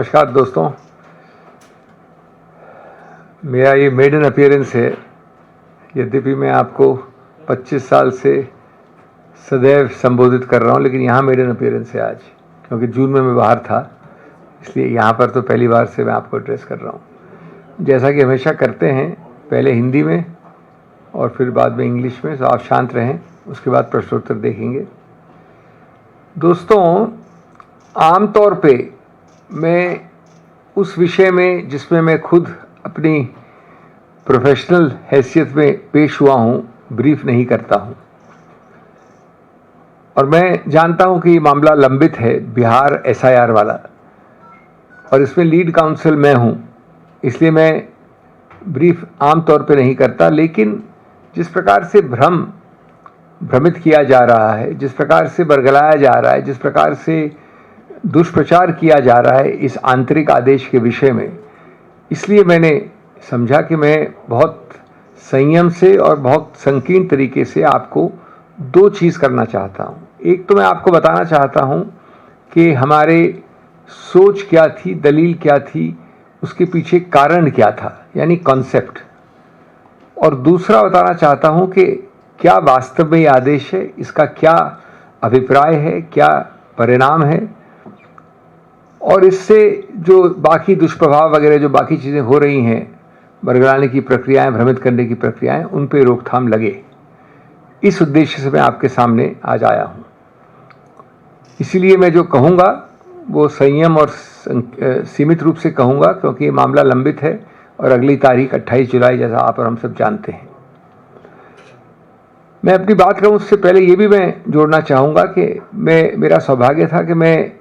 नमस्कार दोस्तों, मेरा ये मेडन अपीयरेंस है। यद्यपि मैं आपको 25 साल से सदैव संबोधित कर रहा हूँ, लेकिन यहाँ मेडन अपीयरेंस है आज, क्योंकि जून में मैं बाहर था, इसलिए यहाँ पर तो पहली बार से मैं आपको एड्रेस कर रहा हूँ। जैसा कि हमेशा करते हैं, पहले हिंदी में और फिर बाद में इंग्लिश में, तो आप शांत रहें, उसके बाद प्रश्नोत्तर देखेंगे। दोस्तों, आमतौर पे मैं उस विषय में जिसमें मैं खुद अपनी प्रोफेशनल हैसियत में पेश हुआ हूँ, ब्रीफ नहीं करता हूँ। और मैं जानता हूँ कि ये मामला लंबित है, बिहार SIR वाला, और इसमें लीड काउंसिल मैं हूँ, इसलिए मैं ब्रीफ आमतौर पे नहीं करता। लेकिन जिस प्रकार से भ्रमित किया जा रहा है, जिस प्रकार से बरगलाया जा रहा है, जिस प्रकार से दुष्प्रचार किया जा रहा है इस आंतरिक आदेश के विषय में, इसलिए मैंने समझा कि मैं बहुत संयम से और बहुत संकीर्ण तरीके से आपको दो चीज़ करना चाहता हूँ। एक तो मैं आपको बताना चाहता हूँ कि हमारे सोच क्या थी, दलील क्या थी, उसके पीछे कारण क्या था, यानी कॉन्सेप्ट। और दूसरा बताना चाहता हूँ कि क्या वास्तव में ये आदेश है, इसका क्या अभिप्राय है, क्या परिणाम है, और इससे जो बाकी दुष्प्रभाव वगैरह जो बाकी चीज़ें हो रही हैं, बरगलाने की प्रक्रियाएं, भ्रमित करने की प्रक्रियाएं, उन पे रोकथाम लगे। इस उद्देश्य से मैं आपके सामने आज आया हूँ। इसीलिए मैं जो कहूँगा वो संयम और सीमित रूप से कहूँगा, क्योंकि ये मामला लंबित है और अगली तारीख 28 जुलाई जैसा आप और हम सब जानते हैं। मैं अपनी बात करूँ उससे पहले ये भी मैं जोड़ना चाहूँगा कि मेरा सौभाग्य था कि मैं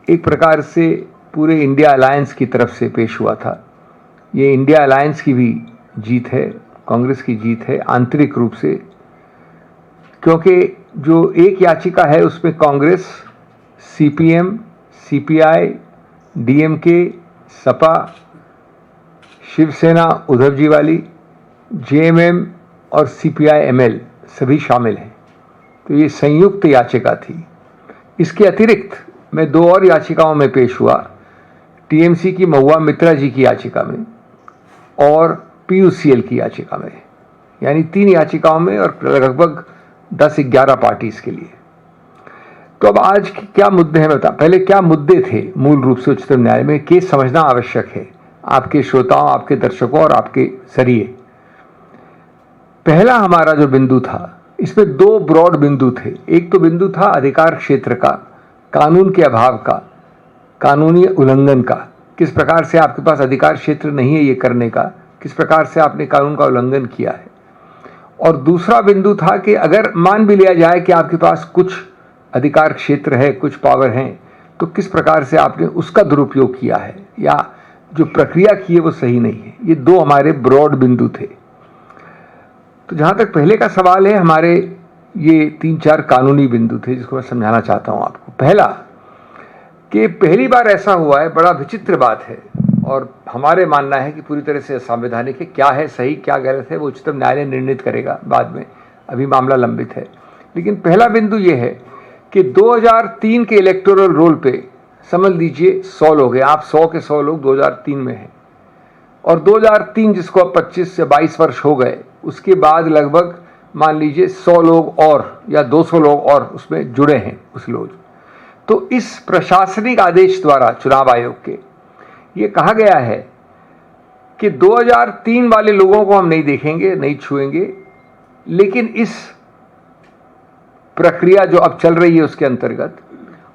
एक प्रकार से पूरे इंडिया अलायंस की तरफ से पेश हुआ था। ये इंडिया अलायंस की भी जीत है, कांग्रेस की जीत है आंतरिक रूप से, क्योंकि जो एक याचिका है उसमें Congress, CPM, CPI, DMK, Sapa, Shiv Sena Uddhav ji वाली, JMM और CPI-ML सभी शामिल हैं। तो ये संयुक्त याचिका थी। इसके अतिरिक्त मैं दो और याचिकाओं में पेश हुआ, TMC की महुआ मित्रा जी की याचिका में और PUCL की याचिका में, यानी 3 याचिकाओं में और लगभग 10-11 पार्टीज के लिए। तो अब आज क्या मुद्दे हैं बता, पहले क्या मुद्दे थे मूल रूप से उच्चतम न्यायालय में, केस समझना आवश्यक है आपके श्रोताओं, आपके दर्शकों और आपके जरिए। पहला हमारा जो बिंदु था, इसमें 2 ब्रॉड बिंदु थे। एक तो बिंदु था अधिकार क्षेत्र का, कानून के अभाव का, कानूनी उल्लंघन का, किस प्रकार से आपके पास अधिकार क्षेत्र नहीं है ये करने का, किस प्रकार से आपने कानून का उल्लंघन किया है। और दूसरा बिंदु था कि अगर मान भी लिया जाए कि आपके पास कुछ अधिकार क्षेत्र है, कुछ पावर है, तो किस प्रकार से आपने उसका दुरुपयोग किया है, या जो प्रक्रिया की है वो सही नहीं है। ये 2 हमारे ब्रॉड बिंदु थे। तो जहां तक पहले का सवाल है, हमारे ये 3-4 कानूनी बिंदु थे जिसको मैं समझाना चाहता हूं आपको। पहला, कि पहली बार ऐसा हुआ है, बड़ा विचित्र बात है और हमारे मानना है कि पूरी तरह से असंवैधानिक है। क्या है सही, क्या गलत है, वो उच्चतम न्यायालय निर्णित करेगा बाद में, अभी मामला लंबित है। लेकिन पहला बिंदु ये है कि 2003 के इलेक्टोरल रोल पे समझ लीजिए 100 लोग हैं, आप 100 के 100 लोग 2003 में हैं, और 2003 जिसको अब 25 से 22 वर्ष हो गए, उसके बाद लगभग मान लीजिए 100 लोग और या 200 लोग और उसमें जुड़े हैं उस लोग। तो इस प्रशासनिक आदेश द्वारा चुनाव आयोग के ये कहा गया है कि 2003 वाले लोगों को हम नहीं देखेंगे, नहीं छुएंगे, लेकिन इस प्रक्रिया जो अब चल रही है उसके अंतर्गत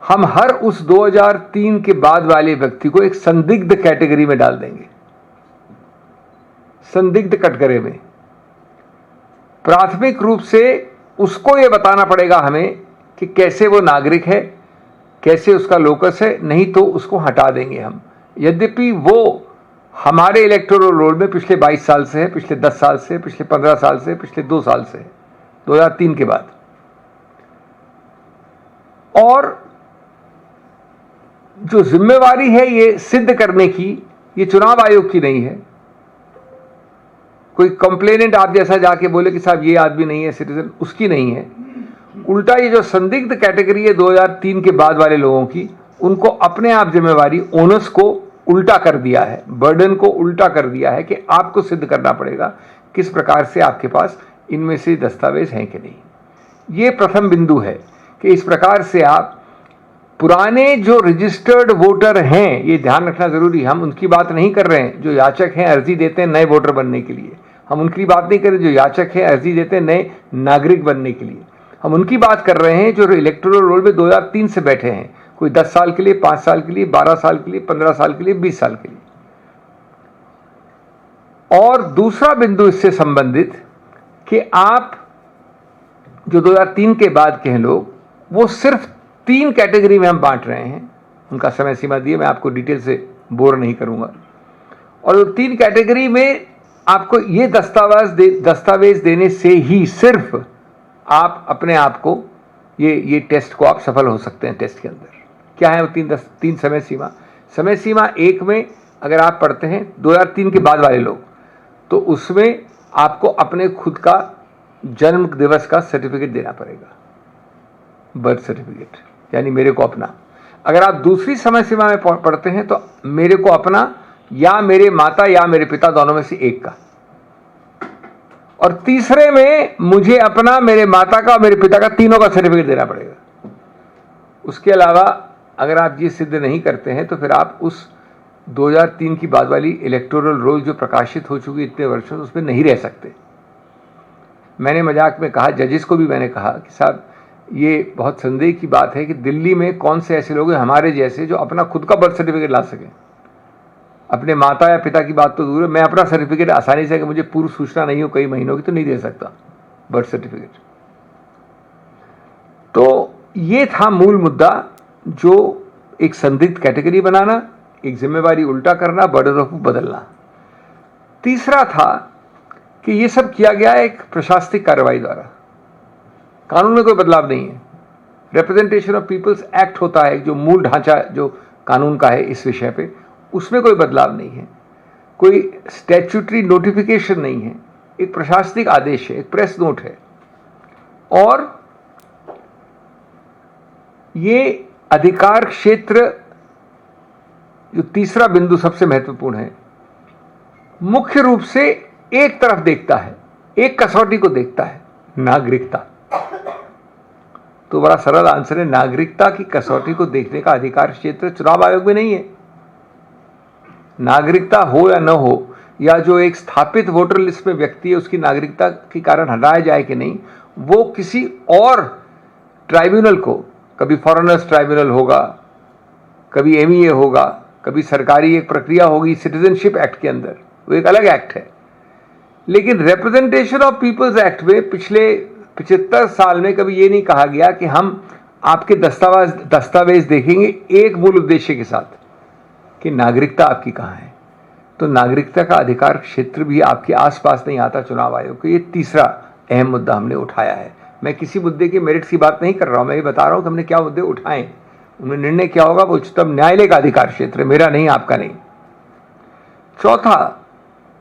हम हर उस 2003 के बाद वाले व्यक्ति को एक संदिग्ध कैटेगरी में डाल देंगे। संदिग्ध कटघरे में प्राथमिक रूप से उसको यह बताना पड़ेगा हमें कि कैसे वो नागरिक है, कैसे उसका लोकस है, नहीं तो उसको हटा देंगे हम। यद्यपि वो हमारे इलेक्टोरल रोल में पिछले 22 साल से है, पिछले 10 साल से, पिछले 15 साल से, पिछले 2 साल से है, 2003 के बाद। और जो जिम्मेवारी है ये सिद्ध करने की, ये चुनाव आयोग की नहीं है। कोई कंप्लेनेंट आप जैसा जाके बोले कि साहब ये आदमी नहीं है सिटीजन, उसकी नहीं है। उल्टा ये जो संदिग्ध कैटेगरी है 2003 के बाद वाले लोगों की, उनको अपने आप जिम्मेवारी, ओनस को उल्टा कर दिया है, बर्डन को उल्टा कर दिया है कि आपको सिद्ध करना पड़ेगा किस प्रकार से आपके पास इनमें से दस्तावेज हैं कि नहीं। ये प्रथम बिंदु है कि इस प्रकार से आप पुराने जो रजिस्टर्ड वोटर हैं, ये ध्यान रखना जरूरी है, हम उनकी बात नहीं कर रहे हैं जो याचक हैं, अर्जी देते हैं नए वोटर बनने के लिए। हम उनकी बात नहीं कर रहे जो याचक हैं, अर्जी देते हैं नए नागरिक बनने के लिए। हम उनकी बात कर रहे हैं जो इलेक्टोरल रोल में 2003 से बैठे हैं, कोई 10 साल के लिए, 5 साल के लिए, 12 साल के लिए, 15 साल के लिए, 20 साल के लिए। और दूसरा बिंदु इससे संबंधित कि आप जो 2003 के बाद के हैं लोग, वो सिर्फ 3 कैटेगरी में हम बांट रहे हैं। उनका समय सीमा दिए, मैं आपको डिटेल से बोर नहीं करूंगा। और 3 कैटेगरी में आपको ये दस्तावेज देने से ही सिर्फ आप अपने आप को ये टेस्ट को आप सफल हो सकते हैं। टेस्ट के अंदर क्या है वो 3 समय सीमा। समय सीमा 1 में अगर आप पढ़ते हैं 2003 के बाद वाले लोग, तो उसमें आपको अपने खुद का जन्म दिवस का सर्टिफिकेट देना पड़ेगा, बर्थ सर्टिफिकेट, यानी मेरे को अपना। अगर आप दूसरी समय सीमा में पढ़ते हैं तो मेरे को अपना या मेरे माता या मेरे पिता, दोनों में से एक का। और तीसरे में मुझे अपना, मेरे माता का और मेरे पिता का, तीनों का सर्टिफिकेट देना पड़ेगा। उसके अलावा अगर आप ये सिद्ध नहीं करते हैं तो फिर आप उस 2003 की बाद वाली इलेक्टोरल रोल जो प्रकाशित हो चुकी इतने वर्षों, उसमें नहीं रह सकते। मैंने मजाक में कहा, जजेस को भी मैंने कहा कि साहब ये बहुत संदेह की बात है कि दिल्ली में कौन से ऐसे लोग हैं हमारे जैसे जो अपना खुद का बर्थ सर्टिफिकेट ला सकें। अपने माता या पिता की बात तो दूर है, मैं अपना सर्टिफिकेट आसानी से, कि मुझे पूर्व सूचना नहीं हो कई महीनों की, तो नहीं दे सकता बर्थ सर्टिफिकेट। तो ये था मूल मुद्दा, जो एक संदिग्ध कैटेगरी बनाना, एक जिम्मेवारी उल्टा करना, बर्डन ऑफ बदलना। तीसरा था कि ये सब किया गया एक प्रशासनिक कार्रवाई द्वारा, कानून में कोई बदलाव नहीं है। रिप्रेजेंटेशन ऑफ पीपल्स एक्ट होता है जो मूल ढांचा जो कानून का है इस विषय पे, उसमें कोई बदलाव नहीं है, कोई स्टैट्यूटरी नोटिफिकेशन नहीं है, एक प्रशासनिक आदेश है, एक प्रेस नोट है। और ये अधिकार क्षेत्र, जो तीसरा बिंदु सबसे महत्वपूर्ण है, मुख्य रूप से एक तरफ देखता है, एक कसौटी को देखता है, नागरिकता। तो बड़ा सरल आंसर है, नागरिकता की कसौटी को देखने का अधिकार क्षेत्र चुनाव आयोग में नहीं है। नागरिकता हो या न हो, या जो एक स्थापित वोटर लिस्ट में व्यक्ति है उसकी नागरिकता के कारण हटाया जाए कि नहीं, वो किसी और ट्राइब्यूनल को, कभी फॉरेनर्स ट्राइब्यूनल होगा, कभी एमईए होगा, कभी सरकारी एक प्रक्रिया होगी सिटीजनशिप एक्ट के अंदर, वो एक अलग एक्ट है। लेकिन रिप्रेजेंटेशन ऑफ पीपल्स एक्ट में पिछले 75 साल में कभी ये नहीं कहा गया कि हम आपके दस्तावेज देखेंगे एक मूल उद्देश्य के साथ कि नागरिकता आपकी कहाँ है। तो नागरिकता का अधिकार क्षेत्र भी आपके आसपास नहीं आता चुनाव आयोग को। ये तीसरा अहम मुद्दा हमने उठाया है। मैं किसी मुद्दे के मेरिट्स की बात नहीं कर रहा हूँ, मैं ये बता रहा हूँ कि हमने क्या मुद्दे उठाए, उनमें निर्णय क्या होगा वो उच्चतम न्यायालय का अधिकार क्षेत्र, मेरा नहीं, आपका नहीं। चौथा,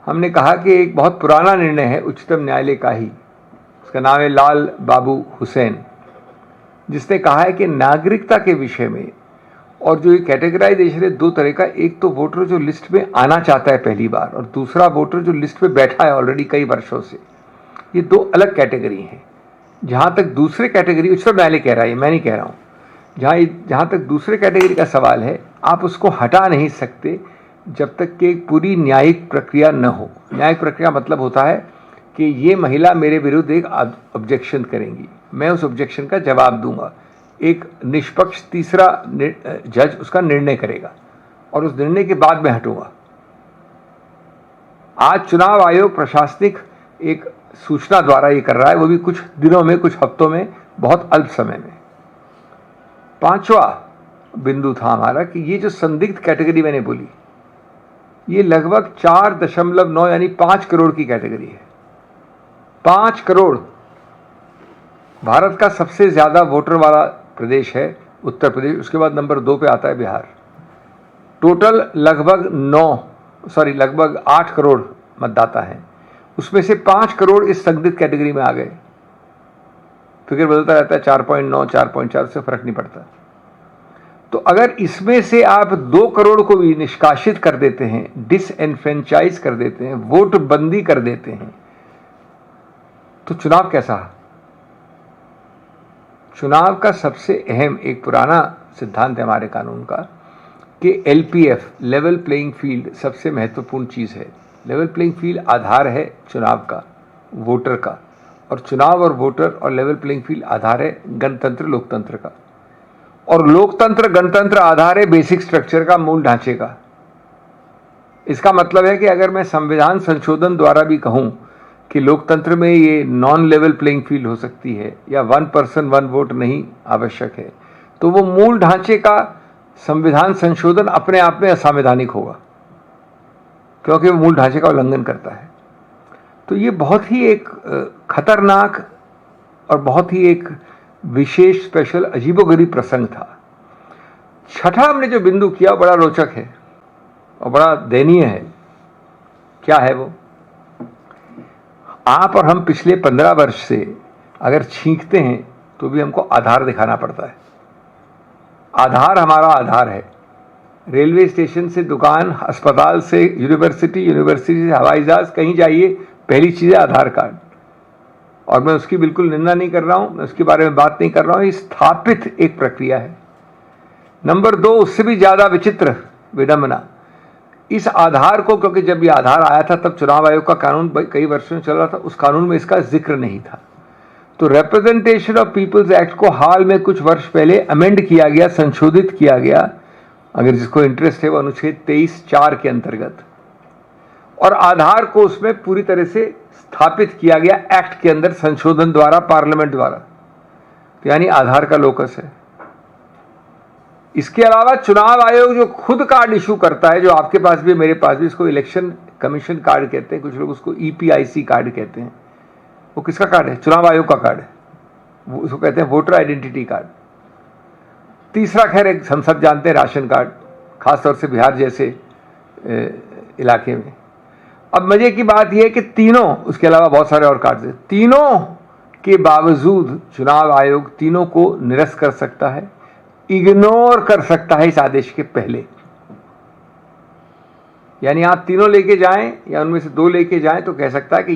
हमने कहा कि एक बहुत पुराना निर्णय है उच्चतम न्यायालय का ही, उसका नाम है लाल बाबू हुसैन, जिसने कहा है कि नागरिकता के विषय में, और जो ये कैटेगराइजेशन है 2 तरह का, एक तो वोटर जो लिस्ट में आना चाहता है पहली बार, और दूसरा वोटर जो लिस्ट में बैठा है ऑलरेडी कई वर्षों से। ये 2 अलग कैटेगरी हैं। जहाँ तक दूसरे कैटेगरी, उच्चतम न्यायालय कह रहा है, मैं नहीं कह रहा हूँ, जहाँ तक दूसरे कैटेगरी का सवाल है, आप उसको हटा नहीं सकते जब तक कि एक पूरी न्यायिक प्रक्रिया न हो। न्यायिक प्रक्रिया मतलब होता है कि ये महिला मेरे विरुद्ध एक ऑब्जेक्शन करेंगी, मैं उस ऑब्जेक्शन का जवाब दूंगा, एक निष्पक्ष तीसरा जज उसका निर्णय करेगा, और उस निर्णय के बाद मैं हटूंगा। आज चुनाव आयोग प्रशासनिक एक सूचना द्वारा ये कर रहा है, वो भी कुछ दिनों में, कुछ हफ्तों में, बहुत अल्प समय में। 5वां बिंदु था हमारा कि ये जो संदिग्ध कैटेगरी मैंने बोली, ये लगभग 4.9 यानी 5 करोड़ की कैटेगरी है। 5 करोड़। भारत का सबसे ज्यादा वोटर वाला प्रदेश है उत्तर प्रदेश, उसके बाद नंबर 2 पे आता है बिहार। टोटल लगभग 8 करोड़ मतदाता हैं, उसमें से 5 करोड़ इस संदिग्ध कैटेगरी में आ गए। फिगर बदलता रहता है, 4.9, 4.4 से फर्क नहीं पड़ता। तो अगर इसमें से आप 2 करोड़ को भी निष्कासित कर देते हैं, डिसएनफ्रेंचाइज कर देते हैं, वोट बंदी कर देते हैं, तो चुनाव कैसा? चुनाव का सबसे अहम एक पुराना सिद्धांत है हमारे कानून का कि एलपीएफ, लेवल प्लेइंग फील्ड, सबसे महत्वपूर्ण चीज़ है। लेवल प्लेइंग फील्ड आधार है चुनाव का, वोटर का, और चुनाव और वोटर और लेवल प्लेइंग फील्ड आधार है गणतंत्र, लोकतंत्र का। और लोकतंत्र, गणतंत्र आधार है बेसिक स्ट्रक्चर का, मूल ढांचे का। इसका मतलब है कि अगर मैं संविधान संशोधन द्वारा भी कहूं कि लोकतंत्र में ये नॉन लेवल प्लेइंग फील्ड हो सकती है या 1 पर्सन 1 वोट नहीं आवश्यक है, तो वो मूल ढांचे का संविधान संशोधन अपने आप में असंवैधानिक होगा, क्योंकि वो मूल ढांचे का उल्लंघन करता है। तो ये बहुत ही एक खतरनाक और बहुत ही एक विशेष, स्पेशल, अजीबोगरीब प्रसंग था। छठा हमने जो बिंदु किया बड़ा रोचक है और बड़ा दयनीय है। क्या है वो? आप और हम पिछले 15 वर्ष से अगर छींकते हैं तो भी हमको आधार दिखाना पड़ता है। आधार हमारा आधार है। रेलवे स्टेशन से दुकान, अस्पताल से यूनिवर्सिटी, यूनिवर्सिटी से हवाई जहाज, कहीं जाइए, पहली चीज़ है आधार कार्ड। और मैं उसकी बिल्कुल निंदा नहीं कर रहा हूं, मैं उसके बारे में बात नहीं कर रहा हूं। ये स्थापित एक प्रक्रिया है। नंबर 2, उससे भी ज़्यादा विचित्र विडंबना, इस आधार को, क्योंकि जब ये आधार आया था तब चुनाव आयोग का कानून कई वर्षों में चल रहा था, उस कानून में इसका जिक्र नहीं था। तो रिप्रेजेंटेशन ऑफ पीपल्स एक्ट को हाल में कुछ वर्ष पहले अमेंड किया गया, संशोधित किया गया, अगर जिसको इंटरेस्ट है वो अनुच्छेद 23(4) के अंतर्गत, और आधार को उसमें पूरी तरह से स्थापित किया गया एक्ट के अंदर, संशोधन द्वारा, पार्लियामेंट द्वारा। तो यानी आधार का लोकस है। इसके अलावा चुनाव आयोग जो खुद कार्ड इशू करता है, जो आपके पास भी मेरे पास भी, इसको इलेक्शन कमीशन कार्ड कहते हैं, कुछ लोग उसको ईपीआईसी कार्ड कहते हैं। वो किसका कार्ड है? चुनाव आयोग का कार्ड है। वो उसको कहते हैं वोटर आइडेंटिटी कार्ड। तीसरा, खैर एक हम सब जानते हैं, राशन कार्ड, खासतौर से बिहार जैसे इलाके में। अब मजे की बात यह है कि तीनों, उसके अलावा बहुत सारे और कार्ड हैं, तीनों के बावजूद चुनाव आयोग तीनों को निरस्त कर सकता है, इग्नोर कर सकता है इस आदेश के पहले। यानी आप तीनों लेके जाएं या उनमें से 2 लेके जाएं तो कह सकता है कि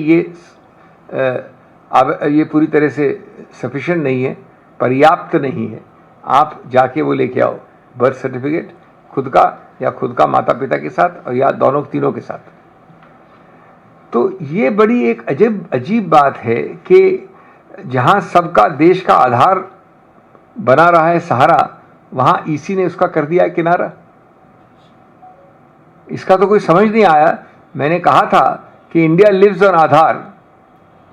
ये पूरी तरह से सफिशिएंट नहीं है, पर्याप्त नहीं है, आप जाके वो लेके आओ, बर्थ सर्टिफिकेट खुद का या खुद का माता पिता के साथ, और या दोनों तीनों के साथ। तो ये बड़ी एक अजीब बात है कि जहां सबका देश का आधार बना रहा है सहारा, वहां ईसी ने उसका कर दिया है किनारा। इसका तो कोई समझ नहीं आया। मैंने कहा था कि India lives on Aadhaar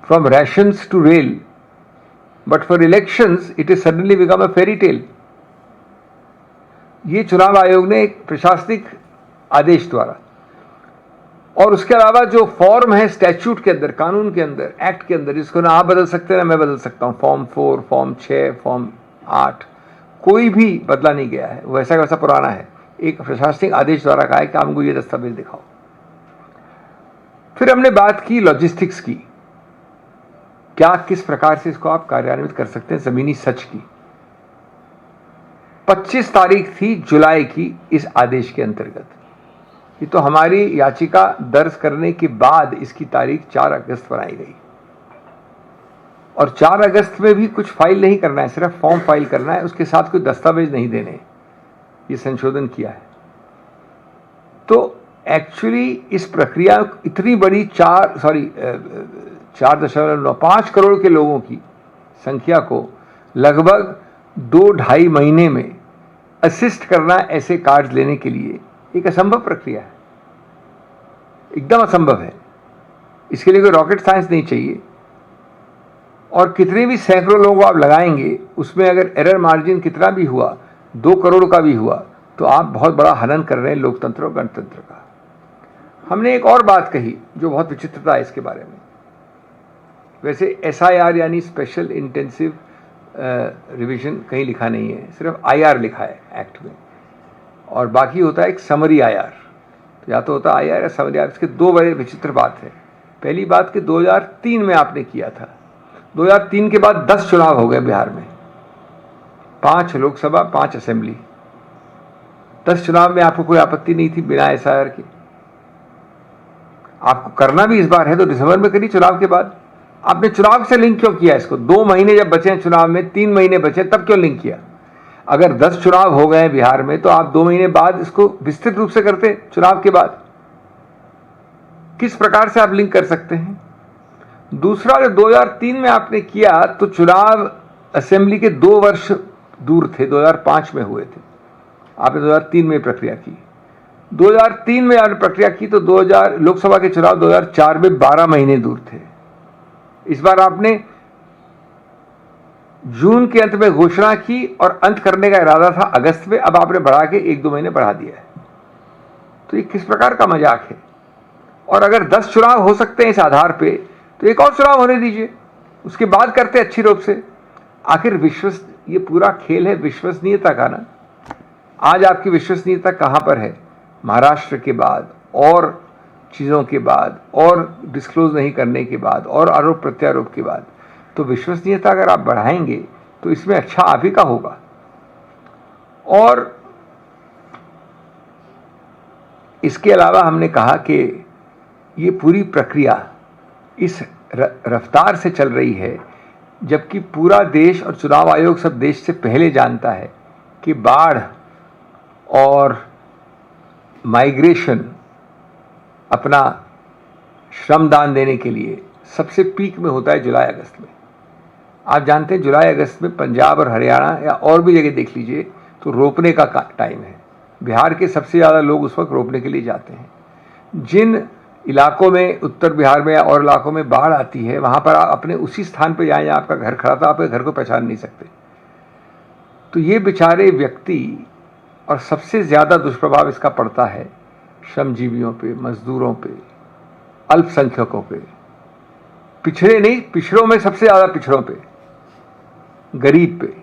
from rations to rail, but for elections it is suddenly become a fairy tale. ये चुनाव आयोग ने एक प्रशासनिक आदेश द्वारा, और उसके अलावा जो फॉर्म है स्टैच्यूट के अंदर, कानून के अंदर, एक्ट के अंदर, जिसको ना आप बदल सकते ना मैं बदल सकता हूं, फॉर्म 4, फॉर्म 6, फॉर्म 8, कोई भी बदला नहीं गया है, वैसा वैसा पुराना है। एक प्रशासनिक आदेश द्वारा कहा है कि हमको ये दस्तावेज दिखाओ। फिर हमने बात की लॉजिस्टिक्स की, क्या किस प्रकार से इसको आप कार्यान्वित कर सकते हैं, जमीनी सच की। 25 तारीख थी जुलाई की इस आदेश के अंतर्गत। ये तो हमारी याचिका दर्ज करने के बाद इसकी तारीख 4 अगस्त बनाई गई, और 4 अगस्त में भी कुछ फाइल नहीं करना है, सिर्फ फॉर्म फाइल करना है, उसके साथ कोई दस्तावेज नहीं देने। ये संशोधन किया है। तो एक्चुअली इस प्रक्रिया इतनी बड़ी 4.5 करोड़ के लोगों की संख्या को लगभग 2-2.5 महीने में असिस्ट करना ऐसे कार्ड लेने के लिए एक असंभव प्रक्रिया है, एकदम असंभव है। इसके लिए कोई रॉकेट साइंस नहीं चाहिए, और कितने भी सैकड़ों लोगों आप लगाएंगे, उसमें अगर एरर मार्जिन कितना भी हुआ, 2 करोड़ का भी हुआ, तो आप बहुत बड़ा हनन कर रहे हैं लोकतंत्र और गणतंत्र का। हमने एक और बात कही जो बहुत विचित्रता है इसके बारे में। वैसे SIR यानी स्पेशल इंटेंसिव रिवीजन कहीं लिखा नहीं है, सिर्फ IR लिखा है एक्ट में, और बाकी होता है एक समरी IR। तो या तो होता है IR या समरी IR। इसके 2 बड़े विचित्र बात है। पहली बात कि 2003 में आपने किया था, 2003 के बाद 10 चुनाव हो गए बिहार में, 5 लोकसभा, 5 असेंबली, 10 चुनाव में आपको कोई आपत्ति नहीं थी बिना SIR के। आपको करना भी इस बार है तो दिसंबर में करिए, चुनाव के बाद। आपने चुनाव से लिंक क्यों किया इसको? 2 महीने जब बचे हैं चुनाव में, 3 महीने बचे, तब क्यों लिंक किया? अगर 10 चुनाव हो गए बिहार में तो आप 2 महीने बाद इसको विस्तृत रूप से करते चुनाव के बाद। किस प्रकार से आप लिंक कर सकते हैं? दूसरा, जो 2003 में आपने किया तो चुनाव असेंबली के 2 वर्ष दूर थे, 2005 में हुए थे, आपने 2003 में प्रक्रिया की। 2003 में आपने प्रक्रिया की तो 2000 लोकसभा के चुनाव 2004 में 12 महीने दूर थे। इस बार आपने जून के अंत में घोषणा की और अंत करने का इरादा था अगस्त में, अब आपने बढ़ा के 1-2 महीने बढ़ा दिया है। तो ये किस प्रकार का मजाक है? और अगर 10 चुनाव हो सकते हैं इस आधार पे तो एक और चुनाव होने दीजिए, उसके बाद करते अच्छी रूप से। आखिर ये पूरा खेल है विश्वसनीयता का ना। आज आपकी विश्वसनीयता कहां पर है? महाराष्ट्र के बाद और चीज़ों के बाद और डिस्क्लोज नहीं करने के बाद और आरोप प्रत्यारोप के बाद, तो विश्वसनीयता अगर आप बढ़ाएंगे तो इसमें अच्छा आप ही का होगा। और इसके अलावा हमने कहा कि ये पूरी प्रक्रिया इस रफ्तार से चल रही है, जबकि पूरा देश और चुनाव आयोग सब देश से पहले जानता है कि बाढ़ और माइग्रेशन अपना श्रमदान देने के लिए सबसे पीक में होता है जुलाई अगस्त में। आप जानते हैं जुलाई अगस्त में पंजाब और हरियाणा या और भी जगह देख लीजिए तो रोपने का टाइम है। बिहार के सबसे ज़्यादा लोग उस वक्त रोपने के लिए जाते हैं। जिन इलाकों में, उत्तर बिहार में या और इलाकों में बाढ़ आती है, वहाँ पर आप अपने उसी स्थान पर जाएं जहाँ आपका घर खड़ा था, आप घर को पहचान नहीं सकते। तो ये बेचारे व्यक्ति, और सबसे ज़्यादा दुष्प्रभाव इसका पड़ता है श्रमजीवियों पे, मजदूरों पे, अल्पसंख्यकों पे, पिछड़े नहीं, पिछड़ों में सबसे ज़्यादा पिछड़ों पे, गरीब पे।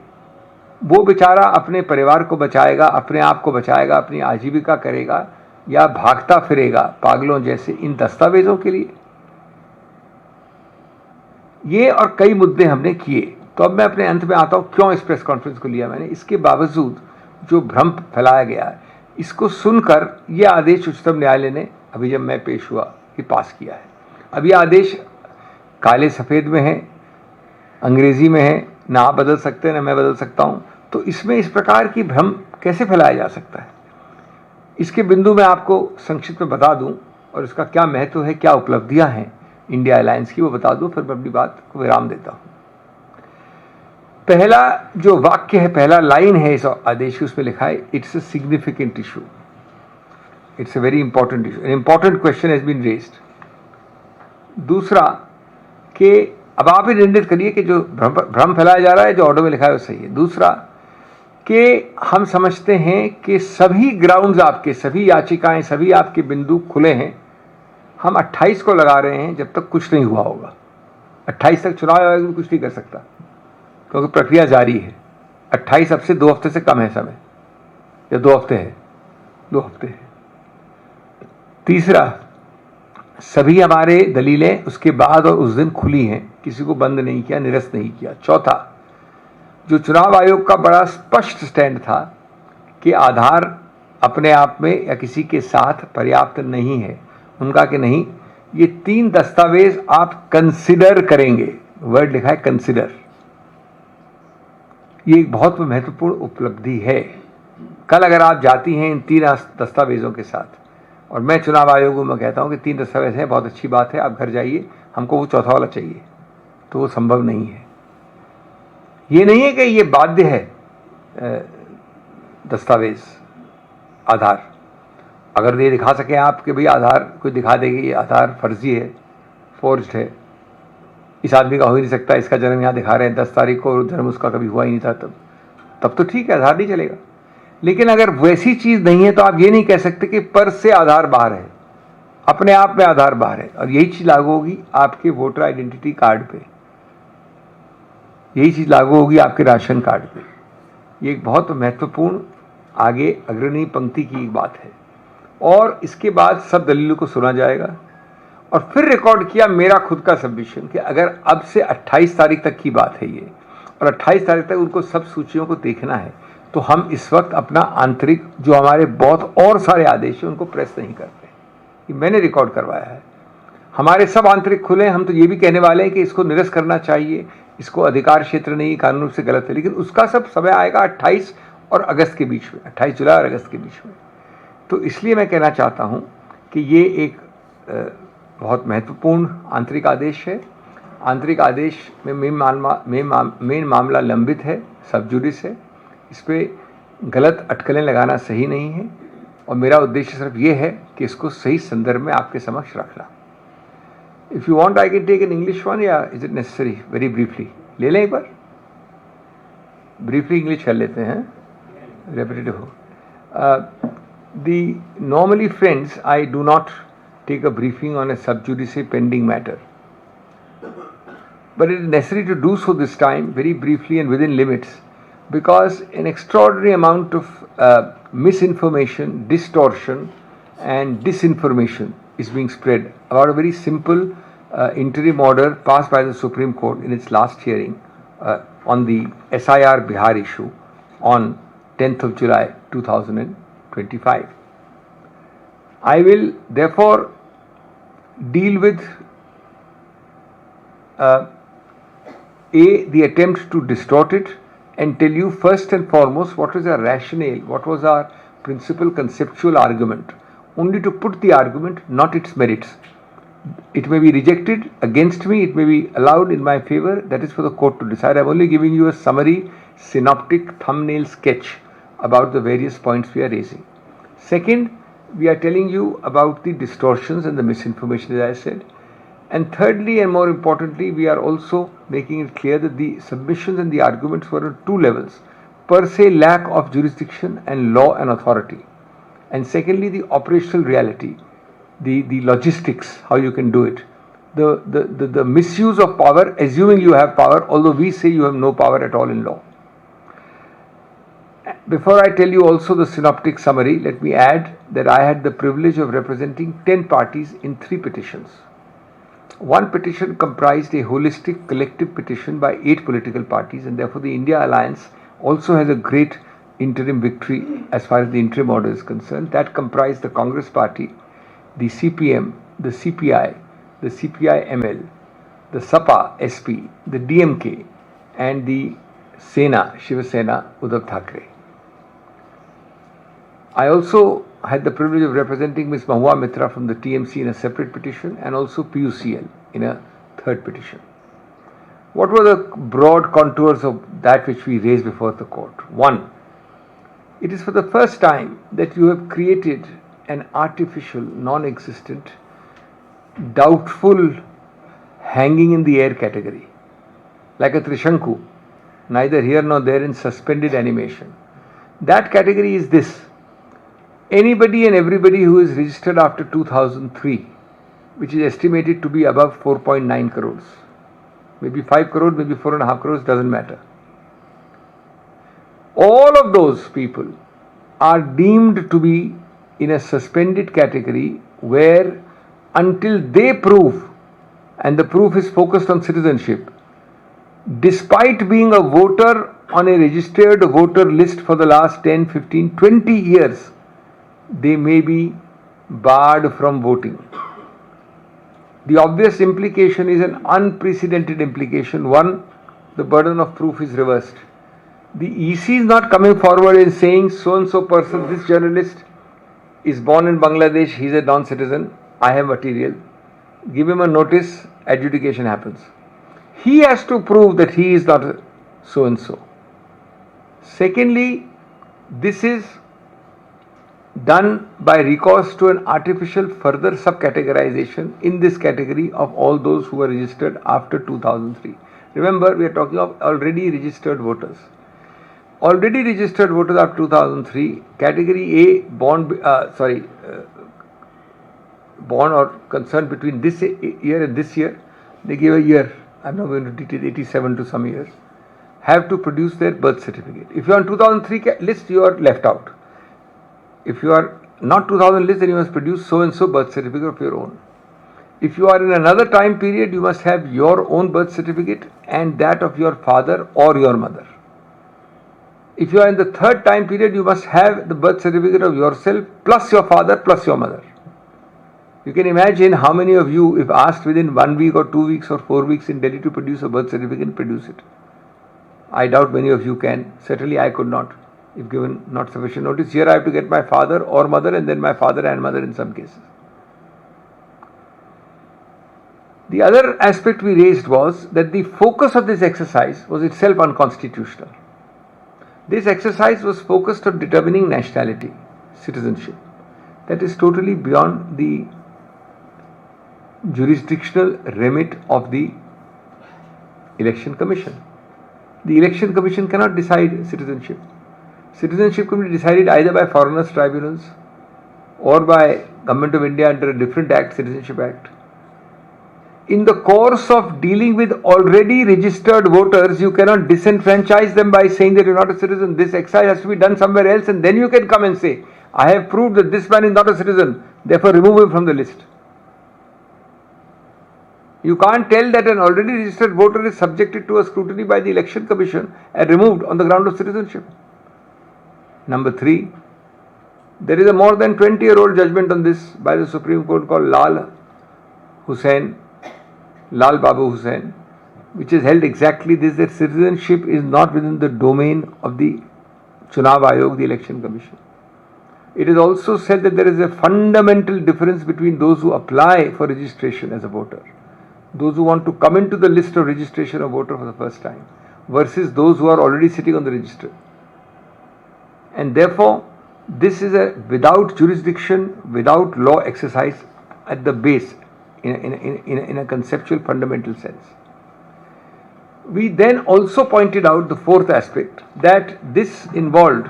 वो बेचारा अपने परिवार को बचाएगा, अपने आप को बचाएगा, अपनी आजीविका करेगा या भागता फिरेगा पागलों जैसे इन दस्तावेजों के लिए? ये और कई मुद्दे हमने किए। तो अब मैं अपने अंत में आता हूँ, क्यों इस प्रेस कॉन्फ्रेंस को लिया मैंने। इसके बावजूद जो भ्रम फैलाया गया, इसको सुनकर यह आदेश उच्चतम न्यायालय ने अभी जब मैं पेश हुआ कि पास किया है। अब यह आदेश काले सफ़ेद में है, अंग्रेजी में है, ना आप बदल सकते हैं ना मैं बदल सकता हूँ। तो इसमें इस प्रकार की भ्रम कैसे फैलाया जा सकता है? इसके बिंदु मैं आपको संक्षिप्त में बता दूं और इसका क्या महत्व है, क्या उपलब्धियां हैं इंडिया अलायंस की, वो बता दूं, फिर मैं अपनी बात को विराम देता हूं। पहला जो वाक्य है, पहला लाइन है इस आदेश की, उसमें लिखा है it's a significant issue, it's a very important issue, an important question has been raised. दूसरा कि अब आप ही निर्णय करिए कि जो भ्रम फैलाया जा रहा है, जो ऑर्डर में लिखा है वो सही है। दूसरा कि हम समझते हैं कि सभी ग्राउंड्स आपके, सभी याचिकाएं, सभी आपके बिंदु खुले हैं। हम 28 को लगा रहे हैं, जब तक कुछ नहीं हुआ होगा। 28 तक चुनाव आयोग भी कुछ नहीं कर सकता क्योंकि प्रक्रिया जारी है। 28 अब से 2 हफ्ते से कम है समय, या 2 हफ्ते है, 2 हफ्ते है। तीसरा, सभी हमारे दलीलें उसके बाद और उस दिन खुली हैं, किसी को बंद नहीं किया, निरस्त नहीं किया। चौथा, जो चुनाव आयोग का बड़ा स्पष्ट स्टैंड था कि आधार अपने आप में या किसी के साथ पर्याप्त नहीं है, उनका कि नहीं, ये 3 दस्तावेज आप कंसिडर करेंगे, वर्ड लिखा है कंसिडर। ये एक बहुत महत्वपूर्ण उपलब्धि है। कल अगर आप जाती हैं इन 3 दस्तावेजों के साथ, और मैं चुनाव आयोग में कहता हूं कि 3 दस्तावेज हैं, बहुत अच्छी बात है, आप घर जाइए, हमको वो चौथा वाला चाहिए, तो वो संभव नहीं है। ये नहीं है कि ये बाध्य है दस्तावेज आधार। अगर ये दिखा सके आप कि भाई आधार, कोई दिखा देगी ये आधार फर्जी है, फोर्ज्ड है, इस आदमी का हो ही नहीं सकता, इसका जन्म यहाँ दिखा रहे हैं 10 तारीख को, जन्म उसका कभी हुआ ही नहीं था, तब तो ठीक है, आधार नहीं चलेगा। लेकिन अगर वैसी चीज़ नहीं है तो आप ये नहीं कह सकते कि पर से आधार बाहर है, अपने आप में आधार बाहर है। और यही चीज़ लागू होगी आपके वोटर आइडेंटिटी कार्ड पे, यही चीज़ लागू होगी आपके राशन कार्ड पे। ये एक बहुत महत्वपूर्ण आगे अग्रणी पंक्ति की बात है। और इसके बाद सब दलीलों को सुना जाएगा और फिर रिकॉर्ड किया मेरा खुद का सबमिशन कि अगर अब से 28 तारीख तक की बात है ये, और 28 तारीख तक उनको सब सूचियों को देखना है, तो हम इस वक्त अपना आंतरिक जो हमारे बहुत और सारे आदेश हैं उनको प्रेस नहीं करते। ये मैंने रिकॉर्ड करवाया है। हमारे सब आंतरिक खुले, हम तो ये भी कहने वाले हैं कि इसको निरस्त करना चाहिए, इसको अधिकार क्षेत्र नहीं, कानून रूप से गलत है, लेकिन उसका सब समय आएगा 28 और अगस्त के बीच में, 28 जुलाई और अगस्त के बीच में। तो इसलिए मैं कहना चाहता हूँ कि ये एक बहुत महत्वपूर्ण आंतरिक आदेश है। आंतरिक आदेश में मेन मामला लंबित है, सब जुडिस है, इस पर गलत अटकलें लगाना सही नहीं है, और मेरा उद्देश्य सिर्फ ये है कि इसको सही संदर्भ में आपके समक्ष रखना। If you want I can take an English one, या is it necessary very briefly ले लें एक बार? ब्रीफली इंग्लिश कर लेते हैं, रेपिटेटिव हो। Normally friends, I do not take a briefing on a sub judice pending matter, but it is necessary to do so this time very briefly and within limits, because an extraordinary amount of misinformation, distortion and disinformation is being spread about a very simple interim order passed by the Supreme Court in its last hearing on the SIR Bihar issue on 10th of July 2025. I will therefore deal with the attempt to distort it and tell you first and foremost what was our rationale, what was our principal conceptual argument, only to put the argument, not its merits. It may be rejected against me, it may be allowed in my favor, that is for the court to decide. I am only giving you a summary, synoptic, thumbnail sketch about the various points we are raising. Second, we are telling you about the distortions and the misinformation, as I said. And thirdly, and more importantly, we are also making it clear that the submissions and the arguments were on two levels. Per se, lack of jurisdiction and law and authority. And secondly, the operational reality, the logistics, how you can do it. The misuse of power, assuming you have power, although we say you have no power at all in law. Before I tell you also the synoptic summary, let me add that I had the privilege of representing 10 parties in 3 petitions. One petition comprised a holistic collective petition by 8 political parties, and therefore the India Alliance also has a great interim victory as far as the interim order is concerned. That comprised the Congress Party, the CPM, the CPI, the CPI-ML, the SAPA SP, the DMK, and the Sena, Shiva Sena, Uddhav Thackeray. I also had the privilege of representing Ms. Mahua Mitra from the TMC in a separate petition, and also PUCL in a third petition. What were the broad contours of that which we raised before the court? One, it is for the first time that you have created an artificial, non-existent, doubtful, hanging in the air category, like a Trishanku, neither here nor there, in suspended animation. That category is this: anybody and everybody who is registered after 2003, which is estimated to be above 4.9 crores, maybe 5 crores, maybe 4.5 crores, doesn't matter. All of those people are deemed to be in a suspended category, where until they prove, and the proof is focused on citizenship, despite being a voter on a registered voter list for the last 10, 15, 20 years, they may be barred from voting. The obvious implication is an unprecedented implication. One, the burden of proof is reversed. The EC is not coming forward and saying so-and-so person, this journalist is born in Bangladesh, he is a non-citizen, I have material. Give him a notice, adjudication happens. He has to prove that he is not so-and-so. Secondly, this is done by recourse to an artificial further subcategorization in this category of all those who were registered after 2003. Remember, we are talking of already registered voters. Already registered voters after 2003, category A, born or concerned between this year and this year, they gave a year, I am not going to detail, 87 to some years, have to produce their birth certificate. If you are on 2003 list, you are left out. If you are not 2000 list, then you must produce so-and-so birth certificate of your own. If you are in another time period, you must have your own birth certificate and that of your father or your mother. if you are in the third time period, you must have the birth certificate of yourself plus your father plus your mother. You can imagine how many of you, if asked within 1 week or 2 weeks or 4 weeks in Delhi to produce a birth certificate, produce it. I doubt many of you can. Certainly I could not, if given not sufficient notice. Here I have to get my father or mother and then my father and mother in some cases. The other aspect we raised was that the focus of this exercise was itself unconstitutional. This exercise was focused on determining nationality, citizenship. That is totally beyond the jurisdictional remit of the Election Commission. The Election Commission cannot decide citizenship. Citizenship can be decided either by foreigners' tribunals or by Government of India under a different act, Citizenship Act. In the course of dealing with already registered voters, you cannot disenfranchise them by saying that you are not a citizen. This exercise has to be done somewhere else, and then you can come and say, I have proved that this man is not a citizen, therefore remove him from the list. You can't tell that an already registered voter is subjected to a scrutiny by the Election Commission and removed on the ground of citizenship. Number 3, there is a more than 20-year-old judgment on this by the Supreme Court called Lal Babu Hussain, which has held exactly this, that citizenship is not within the domain of the Chunav Ayog, the Election Commission. It is also said that there is a fundamental difference between those who apply for registration as a voter, those who want to come into the list of registration of voter for the first time, versus those who are already sitting on the register. And therefore, this is a without jurisdiction, without law exercise at the base, in a conceptual fundamental sense. We then also pointed out the fourth aspect, that this involved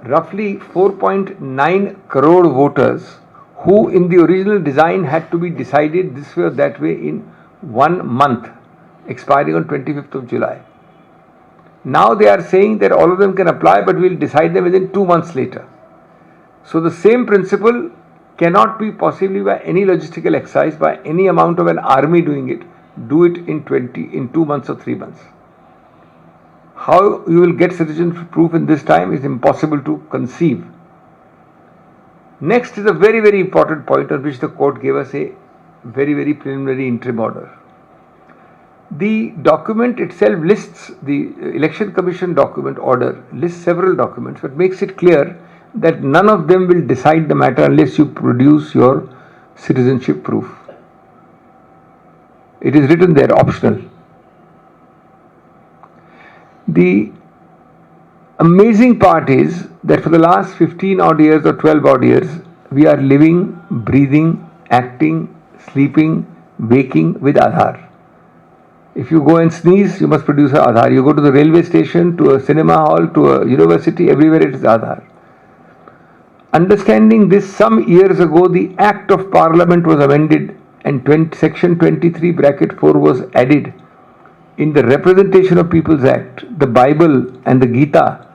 roughly 4.9 crore voters who in the original design had to be decided this way or that way in 1 month, expiring on 25th of July. Now they are saying that all of them can apply, but we will decide them within 2 months later. So the same principle cannot be possibly by any logistical exercise, by any amount of an army doing it, do it in 2 months or 3 months. How you will get citizenship proof in this time is impossible to conceive. Next is a very, very important point on which the court gave us a very, very preliminary interim order. The document itself lists, the Election Commission document order lists several documents, but makes it clear that none of them will decide the matter unless you produce your citizenship proof. It is written there, optional. The amazing part is that for the last 15 odd years or 12 odd years, we are living, breathing, acting, sleeping, waking with Aadhaar. If you go and sneeze, you must produce an Aadhaar. You go to the railway station, to a cinema hall, to a university, everywhere it is Aadhaar. Understanding this, some years ago, the Act of Parliament was amended and Section 23 bracket 4 was added in the Representation of People's Act, the Bible and the Gita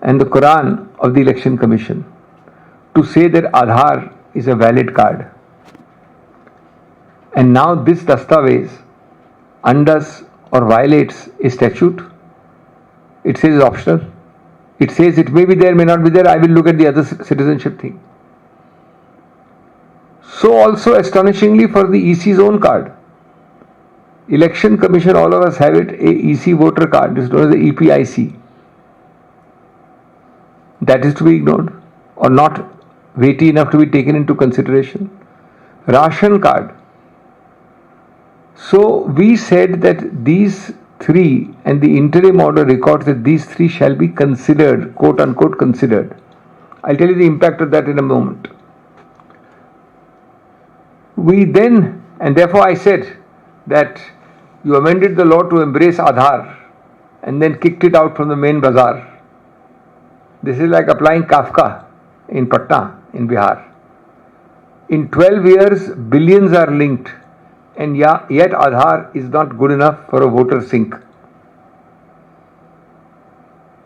and the Quran of the Election Commission, to say that Aadhaar is a valid card. And now this Dastavez undoes or violates a statute. It says it's optional. It says it may be there, may not be there. I will look at the other citizenship thing. So also astonishingly for the EC's own card. Election Commission, all of us have it, a EC voter card. This is known as the EPIC. That is to be ignored or not weighty enough to be taken into consideration. Ration card. So we said that these three, and the interim order records that these three shall be considered, quote unquote considered. I'll tell you the impact of that in a moment. We then, and therefore I said that you amended the law to embrace Aadhaar and then kicked it out from the main bazaar. This is like applying Kafka in Patna, in Bihar. In 12 years, billions are linked, and yet Aadhaar is not good enough for a voter sync.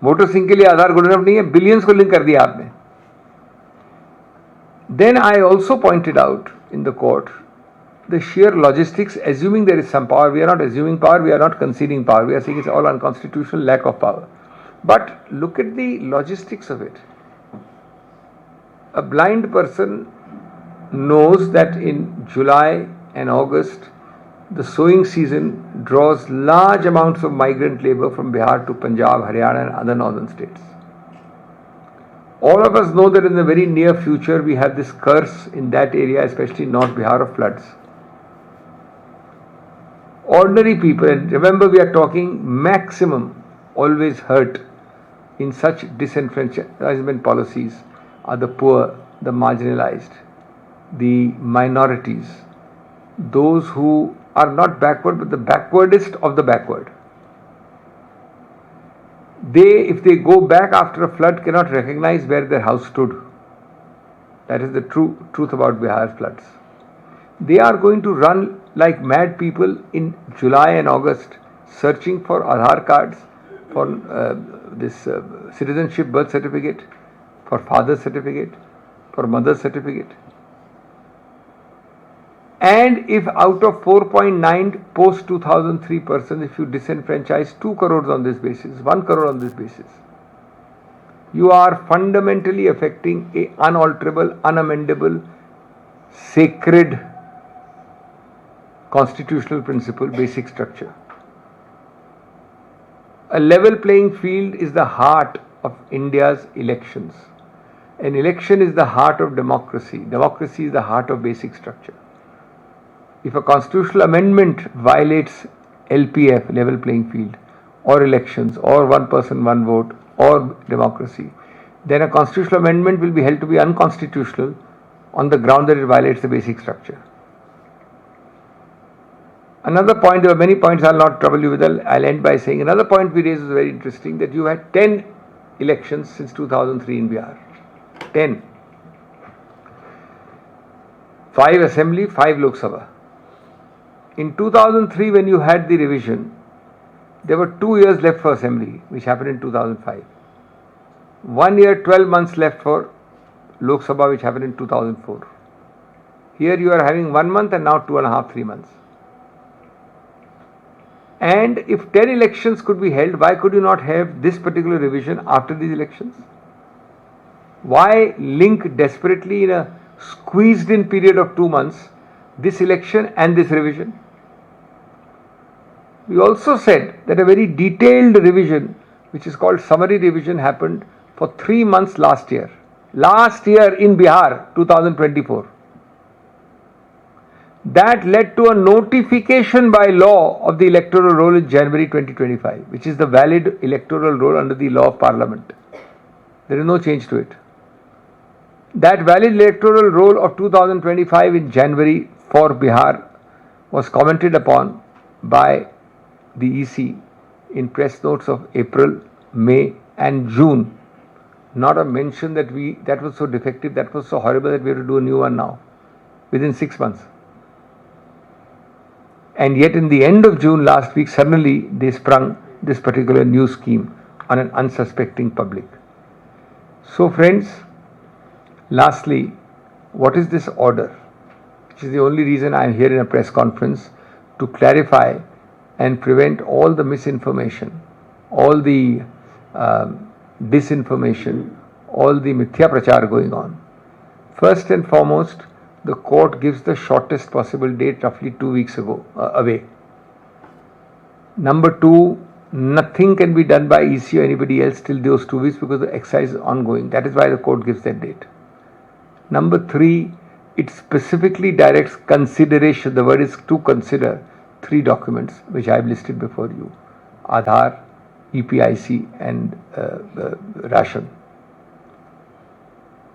Voter sync के लिए आधार good enough नहीं है, billions को link कर दिया आपने. Then I also pointed out in the court the sheer logistics, assuming there is some power. We are not assuming power, we are not conceding power. We are saying it's all unconstitutional, lack of power. But look at the logistics of it. A blind person knows that in July and August, the sowing season draws large amounts of migrant labor from Bihar to Punjab, Haryana and other northern states. All of us know that in the very near future we have this curse in that area, especially North Bihar, of floods. Ordinary people, and remember we are talking maximum, always hurt in such disenfranchisement policies are the poor, the marginalized, the minorities, those who are not backward but the backwardest of the backward. They, if they go back after a flood, cannot recognize where their house stood. That is the truth about Bihar's floods. They are going to run like mad people in July and August, searching for Aadhaar cards, for this citizenship birth certificate, for father's certificate, for mother's certificate. And if out of 4.9 post 2003 persons, if you disenfranchise 2 crores on this basis, 1 crore on this basis, you are fundamentally affecting a unalterable, unamendable, sacred constitutional principle, basic structure. A level playing field is the heart of India's elections. An election is the heart of democracy. Democracy is the heart of basic structure. If a constitutional amendment violates LPF, level playing field, or elections, or one person, one vote, or democracy, then a constitutional amendment will be held to be unconstitutional on the ground that it violates the basic structure. Another point, there are many points I'll not trouble you with, I'll end by saying another point we raised was very interesting, that you had 10 elections since 2003 in Bihar. 10. 5 Assembly, 5 Lok Sabha. In 2003, when you had the revision, there were 2 years left for Assembly, which happened in 2005. 1 year, 12 months left for Lok Sabha, which happened in 2004. Here you are having 1 month and now 2.5, 3 months. And if 10 elections could be held, why could you not have this particular revision after these elections? Why link desperately in a squeezed in period of 2 months this election and this revision? We also said that a very detailed revision, which is called summary revision, happened for 3 months last year. Last year in Bihar, 2024. That led to a notification by law of the electoral roll in January 2025, which is the valid electoral roll under the law of Parliament. There is no change to it. That valid electoral roll of 2025 in January for Bihar was commented upon by the EC in press notes of April, May and June. Not a mention that was so defective, that was so horrible that we have to do a new one now, within 6 months. And yet in the end of June last week, suddenly they sprung this particular new scheme on an unsuspecting public. So friends, lastly, what is this order? Which is the only reason I am here in a press conference, to clarify and prevent all the misinformation, all the disinformation, all the mithya prachar going on. First and foremost, the court gives the shortest possible date, roughly 2 weeks away. Number 2, nothing can be done by EC or anybody else till those 2 weeks because the exercise is ongoing. That is why the court gives that date. Number 3, it specifically directs consideration. The word is to consider 3 documents which I have listed before you: Aadhaar, EPIC and ration.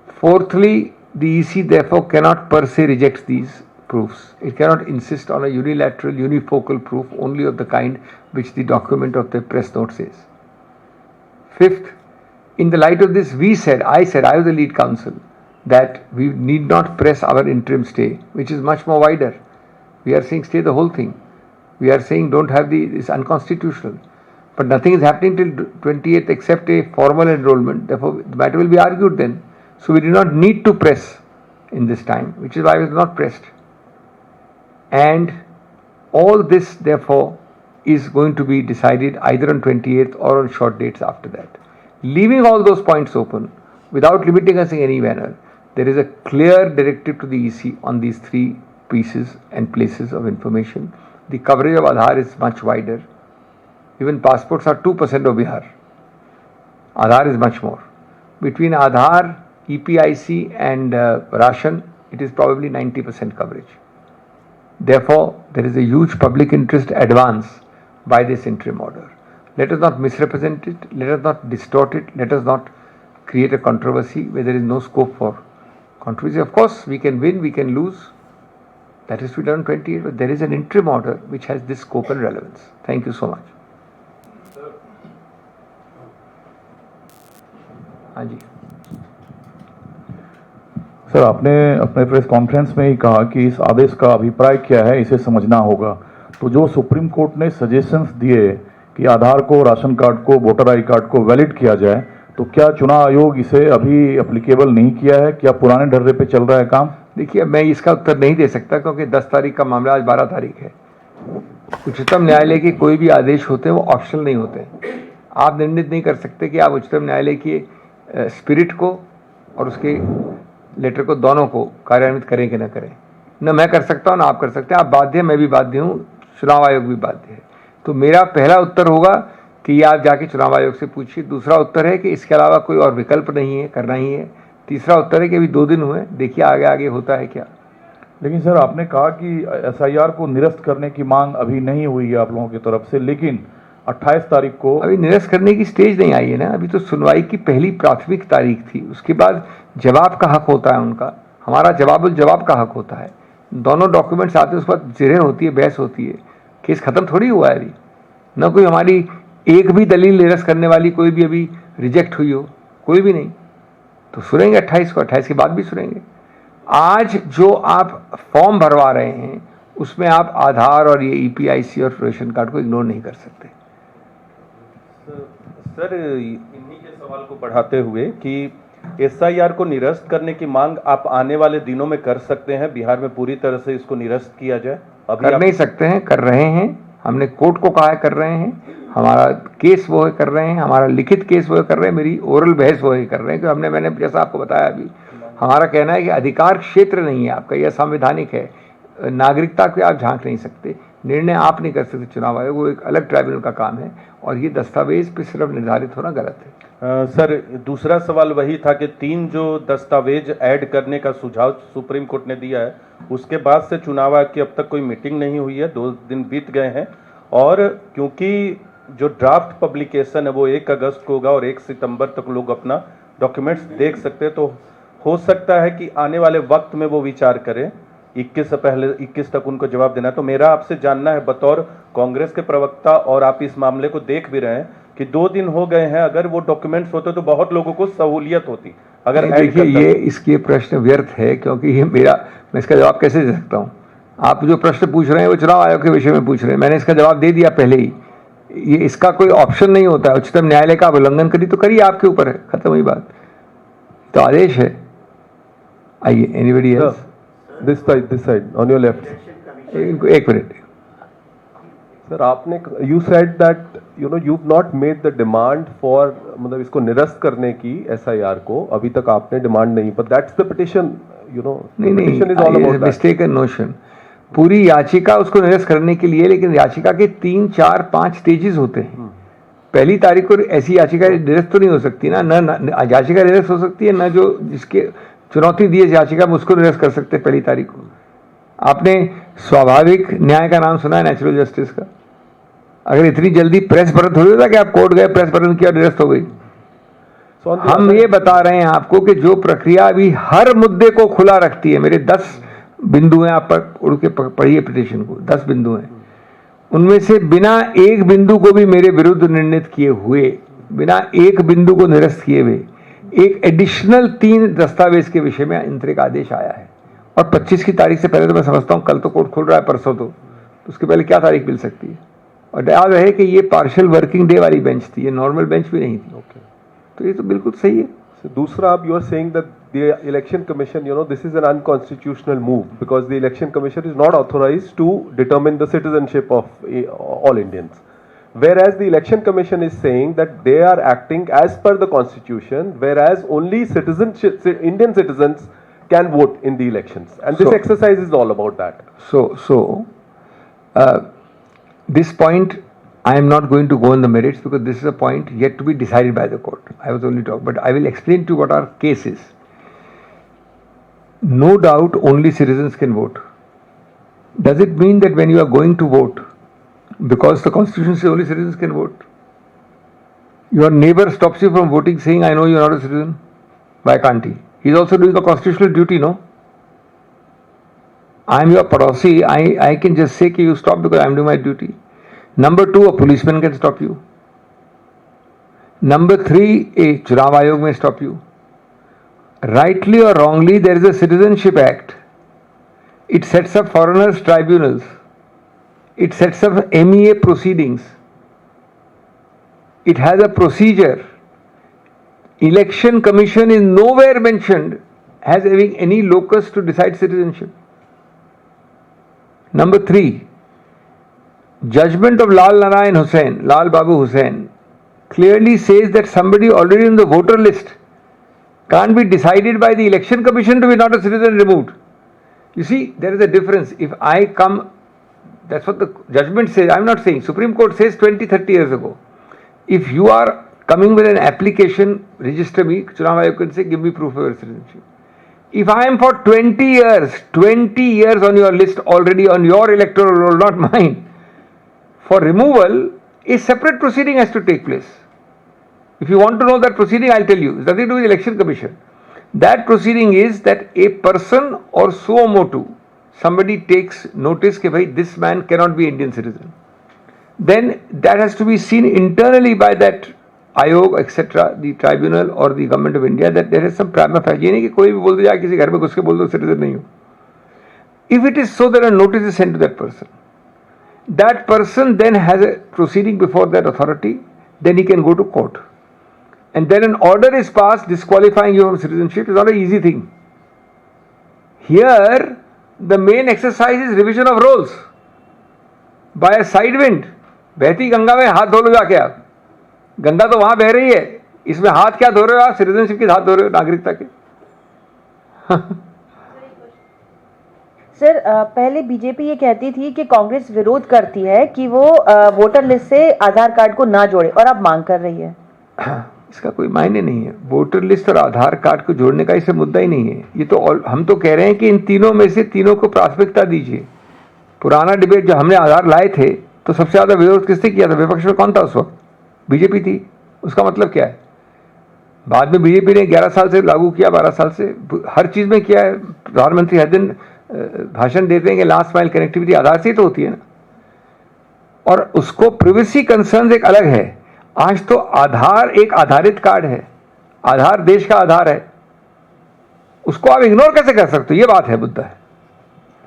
Fourthly, the EC therefore cannot per se reject these proofs. It cannot insist on a unilateral, unifocal proof only of the kind which the document of the press note says. Fifth, in the light of this, I was the lead counsel, that we need not press our interim stay, which is much more wider. We are saying stay the whole thing. We are saying don't have it's unconstitutional. But nothing is happening till 28th except a formal enrollment. Therefore, the matter will be argued then. So we do not need to press in this time, which is why I was not pressed. And all this, therefore, is going to be decided either on 28th or on short dates after that. Leaving all those points open, without limiting us in any manner, there is a clear directive to the EC on these three pieces and places of information. The coverage of Aadhaar is much wider. Even passports are 2% of Bihar. Aadhaar is much more. Between Aadhaar, EPIC and Ration, it is probably 90% coverage. Therefore, there is a huge public interest advance by this interim order. Let us not misrepresent it, let us not distort it, let us not create a controversy where there is no scope for controversy. Of course, we can win, we can lose. That is to be done 28, but there is an interim order which has this scope and relevance. Thank you so much. हाँ जी sir, आपने अपने press conference में ही कहा कि इस आदेश का अभिप्राय क्या है, इसे समझना होगा। तो जो सुप्रीम कोर्ट ने सजेशंस दिए कि आधार को, राशन कार्ड को, वोटर आई कार्ड को वैलिड किया जाए, तो क्या चुनाव आयोग इसे अभी एप्लीकेबल नहीं किया है? क्या पुराने ढर्रे पे चल रहा है काम? देखिए, मैं इसका उत्तर नहीं दे सकता क्योंकि 10 तारीख का मामला, आज 12 तारीख है। उच्चतम न्यायालय के कोई भी आदेश होते हैं वो ऑप्शनल नहीं होते। आप निर्णित नहीं कर सकते कि आप उच्चतम न्यायालय के स्पिरिट को और उसके लेटर को, दोनों को कार्यान्वित करें कि न करें। न मैं कर सकता हूँ ना आप कर सकते हैं। आप बाध्य हैं, मैं भी बाध्य हूँ, चुनाव आयोग भी बाध्य है। तो मेरा पहला उत्तर होगा कि ये आप जाके चुनाव आयोग से पूछिए। दूसरा उत्तर है कि इसके अलावा कोई और विकल्प नहीं है, करना ही है। तीसरा उत्तर है कि अभी 2 दिन हुए, देखिए आगे आगे होता है क्या। लेकिन सर, आपने कहा कि एसआईआर को निरस्त करने की मांग अभी नहीं हुई है आप लोगों की तरफ से, लेकिन 28 तारीख को अभी निरस्त करने की स्टेज नहीं आई है ना। अभी तो सुनवाई की पहली प्राथमिक तारीख थी, उसके बाद जवाब का हक होता है उनका, हमारा जवाब का हक होता है। दोनों डॉक्यूमेंट्स आते हैं, उस पर जिरह होती है, बहस होती है। केस खत्म थोड़ी हुआ है अभी। न कोई हमारी एक भी दलील निरस्त करने वाली कोई भी अभी रिजेक्ट हुई हो, कोई भी नहीं। तो सुनेंगे 28 को, 28 के बाद भी सुनेंगे। आज जो आप फॉर्म भरवा रहे हैं उसमें आप आधार और ये EPIC और रेशन कार्ड को इग्नोर नहीं कर सकते। सर, इन्हीं के सवाल को बढ़ाते हुए कि SIR को निरस्त करने की मांग आप आने वाले दिनों में कर सकते हैं, बिहार में पूरी तरह से इसको निरस्त किया जाए? अभी कर नहीं सकते हैं, कर रहे हैं। हमने कोर्ट को कहा है कर रहे हैं, हमारा केस वो है कर रहे हैं, हमारा लिखित केस वो है कर रहे हैं, मेरी ओरल बहस वो है कर रहे हैं। क्योंकि मैंने जैसा आपको बताया अभी, हमारा कहना है कि अधिकार क्षेत्र नहीं है आपका, यह संवैधानिक है। नागरिकता को आप झांक नहीं सकते, निर्णय आप नहीं कर सकते। चुनाव आयोग वो एक अलग ट्राइब्यूनल का काम है और ये दस्तावेज पे सिर्फ निर्धारित होना गलत है। सर, दूसरा सवाल वही था कि 3 जो दस्तावेज ऐड करने का सुझाव सुप्रीम कोर्ट ने दिया है, उसके बाद से चुनाव आयोग की अब तक कोई मीटिंग नहीं हुई है, 2 दिन बीत गए हैं। और क्योंकि जो ड्राफ्ट पब्लिकेशन है वो 1 अगस्त को होगा और 1 सितंबर तक लोग अपना डॉक्यूमेंट्स देख सकते हैं, तो हो सकता है कि आने वाले वक्त में वो विचार करें। 21 से पहले 21 तक उनको जवाब देना है। तो मेरा आपसे जानना है बतौर कांग्रेस के प्रवक्ता, और आप इस मामले को देख भी रहे हैं कि 2 दिन हो गए हैं, अगर वो डॉक्यूमेंट्स होते तो बहुत लोगों को सहूलियत होती। अगर देखिए, ये इसके प्रश्न व्यर्थ है, क्योंकि ये मैं इसका जवाब कैसे दे सकता हूँ? आप जो प्रश्न पूछ रहे हैं वो चुनाव आयोग के विषय में पूछ रहे हैं, मैंने इसका जवाब दे दिया पहले ही। ये इसका कोई ऑप्शन नहीं होता है। उच्चतम न्यायालय का उल्लंघन करी तो करिए, आपके ऊपर है, खत्म हुई बात। तो आदेश है। आइए, anybody else? This side, on your left. एक मिनट सर, आपने you said that you've not made the demand for मतलब इसको निरस्त करने की SIR को, अभी तक आपने डिमांड नहीं, but that's the petition, petition is all about that. Mistaken notion. पूरी याचिका उसको निरस्त करने के लिए, लेकिन याचिका के 3, 4, 5 स्टेजेस होते हैं। पहली तारीख को ऐसी याचिका निरस्त तो नहीं हो सकती ना, न याचिका निरस्त हो सकती है, न जो जिसके चुनौती दी याचिका में उसको निरस्त कर सकते हैं पहली तारीख को। आपने स्वाभाविक न्याय का नाम सुना है, नेचुरल जस्टिस का? अगर इतनी जल्दी प्रेस बरत हो जाता कि आप कोर्ट गए, प्रेस बरत किया, निरस्त हो गई। हम ये बता रहे हैं आपको कि जो प्रक्रिया अभी हर मुद्दे को खुला रखती है, मेरे 10 बिंदु हैं, आप पर उड़ के पढ़िए पिटीशन को, 10 बिंदु हैं। उनमें से बिना एक बिंदु को भी मेरे विरुद्ध निर्णित किए हुए, बिना एक बिंदु को निरस्त किए हुए, एक एडिशनल 3 दस्तावेज के विषय में इंतरिक आदेश आया है। और 25 की तारीख से पहले तो मैं समझता हूँ, कल तो कोर्ट खुल रहा है, परसों तो उसके पहले क्या तारीख मिल सकती है? और याद रहे कि ये पार्शियल वर्किंग डे वाली बेंच थी, ये नॉर्मल बेंच भी नहीं थी। तो ये तो बिल्कुल सही है। दूसरा, आप you are saying that the election commission, this is an unconstitutional move because the election commission is not authorised to determine the citizenship of all Indians. whereas the election commission is saying that they are acting as per the constitution, whereas only Indian citizens can vote in the elections, and this So- exercise is all about that. This point, I am not going to go on the merits because this is a point yet to be decided by the court. I was only talking, but I will explain to you what our case is. No doubt only citizens can vote. Does it mean that when you are going to vote, because the constitution says only citizens can vote, your neighbor stops you from voting saying, I know you are not a citizen? Why can't he? He is also doing a constitutional duty, no? I am your padosi, I can just say कि you stop because I am doing my duty. Number 2, a policeman can stop you. Number 3, a चुनाव आयोग में stop you. Rightly or wrongly, there is a Citizenship Act. It sets up foreigners tribunals. It sets up MEA proceedings. It has a procedure. Election Commission is nowhere mentioned as having any locus to decide citizenship. Number 3, judgment of Lal Narayan Hussain, Lal Babu Hussain, clearly says that somebody already in the voter list can't be decided by the election commission to be not a citizen removed. You see, there is a difference. If I come, that's what the judgment says. I'm not saying. Supreme Court says 20, 30 years ago. If you are coming with an application, register me, Chunav Aayog can say, give me proof of your citizenship. If I am for 20 years on your list already on your electoral roll, not mine, for removal, a separate proceeding has to take place. If you want to know that proceeding, I'll tell you. It's nothing to do with the election commission. That proceeding is that a person or suo motu, somebody takes notice that this man cannot be Indian citizen. Then that has to be seen internally by that आयोग etc., the tribunal or the government of India, that there is some prima facie. ये नहीं कि कोई भी बोल दे जाए किसी घर में घुस के बोल दो citizen नहीं हो. If it is so, that a notice is sent to that person. That person then has a proceeding before that authority. Then he can go to court, and then an order is passed disqualifying you from citizenship. Is not an easy thing. Here, the main exercise is revision of roles by a side wind. बहती गंगा में हाथ धो लो जाके आप. गंगा तो वहां बह रही है, इसमें हाथ क्या धो रहे हो आप? सिटीजनशिप के हाथ धो रहे हो, नागरिकता के. सर, पहले बीजेपी ये कहती थी कि कांग्रेस विरोध करती है कि वो वोटर लिस्ट से आधार कार्ड को ना जोड़े, और अब मांग कर रही है. इसका कोई मायने नहीं है. वोटर लिस्ट और आधार कार्ड को जोड़ने का इससे मुद्दा ही नहीं है. ये तो हम तो कह रहे हैं कि इन तीनों में से तीनों को प्राथमिकता दीजिए. पुराना डिबेट जो हमने आधार लाए थे, तो सबसे ज्यादा विरोध किसने किया था? विपक्ष में कौन था उस वक्त? बीजेपी थी. उसका मतलब क्या है? बाद में बीजेपी ने 11 साल से लागू किया, 12 साल से हर चीज में किया है. प्रधानमंत्री हर दिन भाषण देते हैं कि लास्ट माइल कनेक्टिविटी आधार से ही तो होती है ना. और उसको प्रिवेसी कंसर्न एक अलग है. आज तो आधार एक आधारित कार्ड है, आधार देश का आधार है, उसको आप इग्नोर कैसे कर सकते हो? ये बात है, मुद्दा है.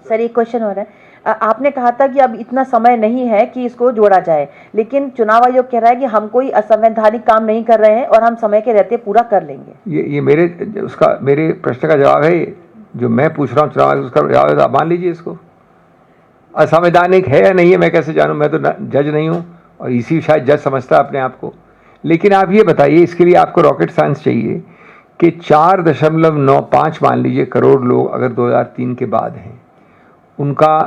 सर, एक क्वेश्चन हो रहा है. आपने कहा था कि अब इतना समय नहीं है कि इसको जोड़ा जाए, लेकिन चुनाव आयोग कह रहा है कि हम कोई असंवैधानिक काम नहीं कर रहे हैं और हम समय के रहते पूरा कर लेंगे. ये मेरे प्रश्न का जवाब है. जो मैं पूछ रहा हूँ चुनाव आयोग, उसका जवाब है, आप मान लीजिए इसको. असंवैधानिक है या नहीं है मैं कैसे जानूँ? मैं तो जज नहीं हूँ, और इसी शायद जज समझता है अपने आप को. लेकिन आप ये बताइए, इसके लिए आपको रॉकेट साइंस चाहिए कि 4.95 मान लीजिए करोड़ लोग अगर 2003 के बाद हैं, उनका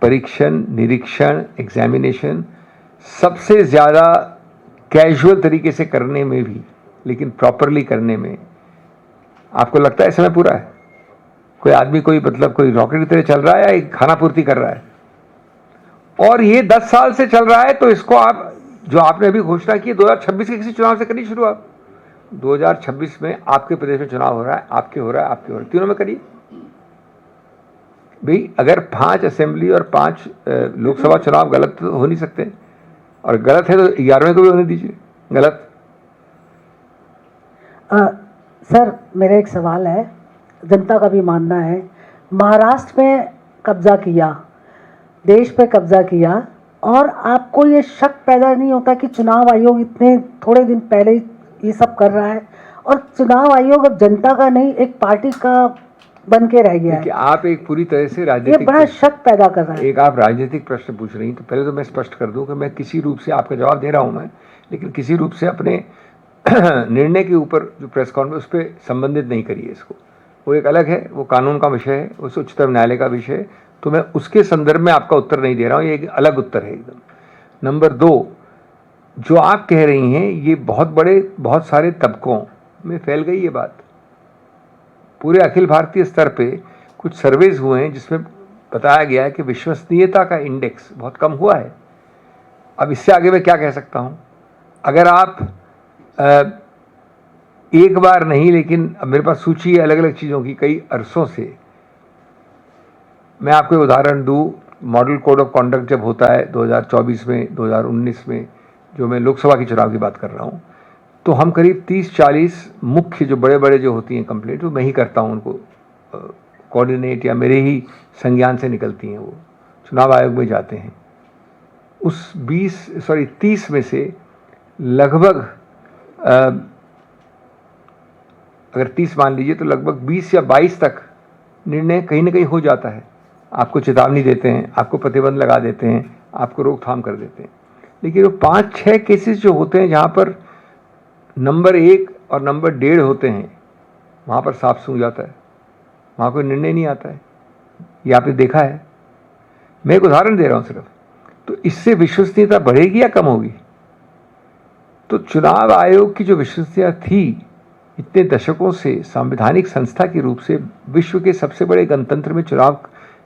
परीक्षण, निरीक्षण, एग्जामिनेशन सबसे ज़्यादा कैजुअल तरीके से करने में भी, लेकिन प्रॉपरली करने में आपको लगता है समय पूरा है? कोई आदमी कोई रॉकेट की तरह चल रहा है या एक खाना पूर्ति कर रहा है? और ये 10 साल से चल रहा है. तो इसको आप, जो आपने अभी घोषणा की 2026 के किसी चुनाव से करिए शुरुआत. 2026 में आपके प्रदेश में चुनाव हो रहा है, आपके हो रहा है, आपके हो रहा है, तीनों में करिए भाई. अगर 5 असेंबली और 5 लोकसभा चुनाव गलत तो हो नहीं सकते, और गलत है तो 11वें को भी होने दीजिए गलत. सर, मेरा एक सवाल है. जनता का भी मानना है, महाराष्ट्र में कब्जा किया, देश पे कब्जा किया, और आपको ये शक पैदा नहीं होता कि चुनाव आयोग इतने थोड़े दिन पहले ये सब कर रहा है, और चुनाव आयोग अब जनता का नहीं, एक पार्टी का बन के रह गया कि है। आप एक पूरी तरह से ये राजनीतिक बड़ा शक पैदा कर रहा है। एक आप राजनीतिक प्रश्न पूछ रही हैं, तो पहले तो मैं स्पष्ट कर दूं कि मैं किसी रूप से आपका जवाब दे रहा हूं मैं, लेकिन किसी रूप से अपने निर्णय के ऊपर जो प्रेस कॉन्फ्रेंस उस पर संबंधित नहीं करिए इसको। वो एक अलग है, वो कानून का विषय है, उस उच्चतम न्यायालय का विषय है, तो मैं उसके संदर्भ में आपका उत्तर नहीं दे रहा हूँ, ये एक अलग उत्तर है एकदम। नंबर 2, जो आप कह रही हैं ये बहुत सारे तबकों में फैल गई ये बात। पूरे अखिल भारतीय स्तर पे कुछ सर्वेज हुए हैं जिसमें बताया गया है कि विश्वसनीयता का इंडेक्स बहुत कम हुआ है। अब इससे आगे मैं क्या कह सकता हूं? अगर आप एक बार नहीं, लेकिन अब मेरे पास सूची है अलग अलग चीज़ों की कई अरसों से। मैं आपको एक उदाहरण दूं, मॉडल कोड ऑफ कॉन्डक्ट जब होता है 2024 में, 2019 में, जो मैं लोकसभा के चुनाव की बात कर रहा हूं, तो हम करीब 30-40 मुख्य जो बड़े बड़े जो होती हैं कंप्लेंट, वो मैं ही करता हूं उनको कोऑर्डिनेट, या मेरे ही संज्ञान से निकलती हैं, वो चुनाव आयोग में जाते हैं। उस 30 में से लगभग अगर 30 मान लीजिए तो लगभग 20 या 22 तक निर्णय कहीं ना कहीं हो जाता है। आपको चेतावनी देते हैं, आपको प्रतिबंध लगा देते हैं, आपको रोकथाम कर देते हैं। लेकिन वो 5-6 केसेस जो होते हैं जहाँ पर नंबर 1 और नंबर 1.5 होते हैं, वहाँ पर साफ सूझ जाता है, वहाँ कोई निर्णय नहीं आता है। ये आपने देखा है। मैं एक उदाहरण दे रहा हूँ सिर्फ। तो इससे विश्वसनीयता बढ़ेगी या कम होगी? तो चुनाव आयोग की जो विश्वसनीयता थी इतने दशकों से संवैधानिक संस्था के रूप से, विश्व के सबसे बड़े गणतंत्र में चुनाव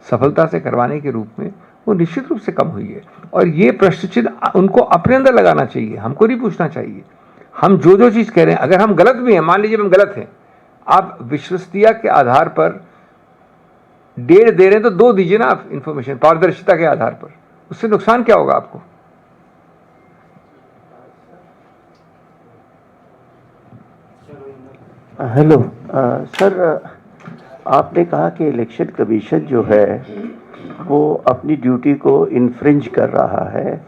सफलता से करवाने के रूप में, वो निश्चित रूप से कम हुई है। और ये प्रश्न चिन्ह उनको अपने अंदर लगाना चाहिए, हमको नहीं पूछना चाहिए। हम जो चीज़ कह रहे हैं, अगर हम गलत भी हैं, मान लीजिए हम गलत हैं, आप विश्वसनीयता के आधार पर 1.5 दे रहे हैं तो 2 दीजिए ना आप इंफॉर्मेशन, पारदर्शिता के आधार पर। उससे नुकसान क्या होगा आपको? हेलो सर, आपने कहा कि इलेक्शन कमीशन जो है वो अपनी ड्यूटी को इन्फ्रिंज कर रहा है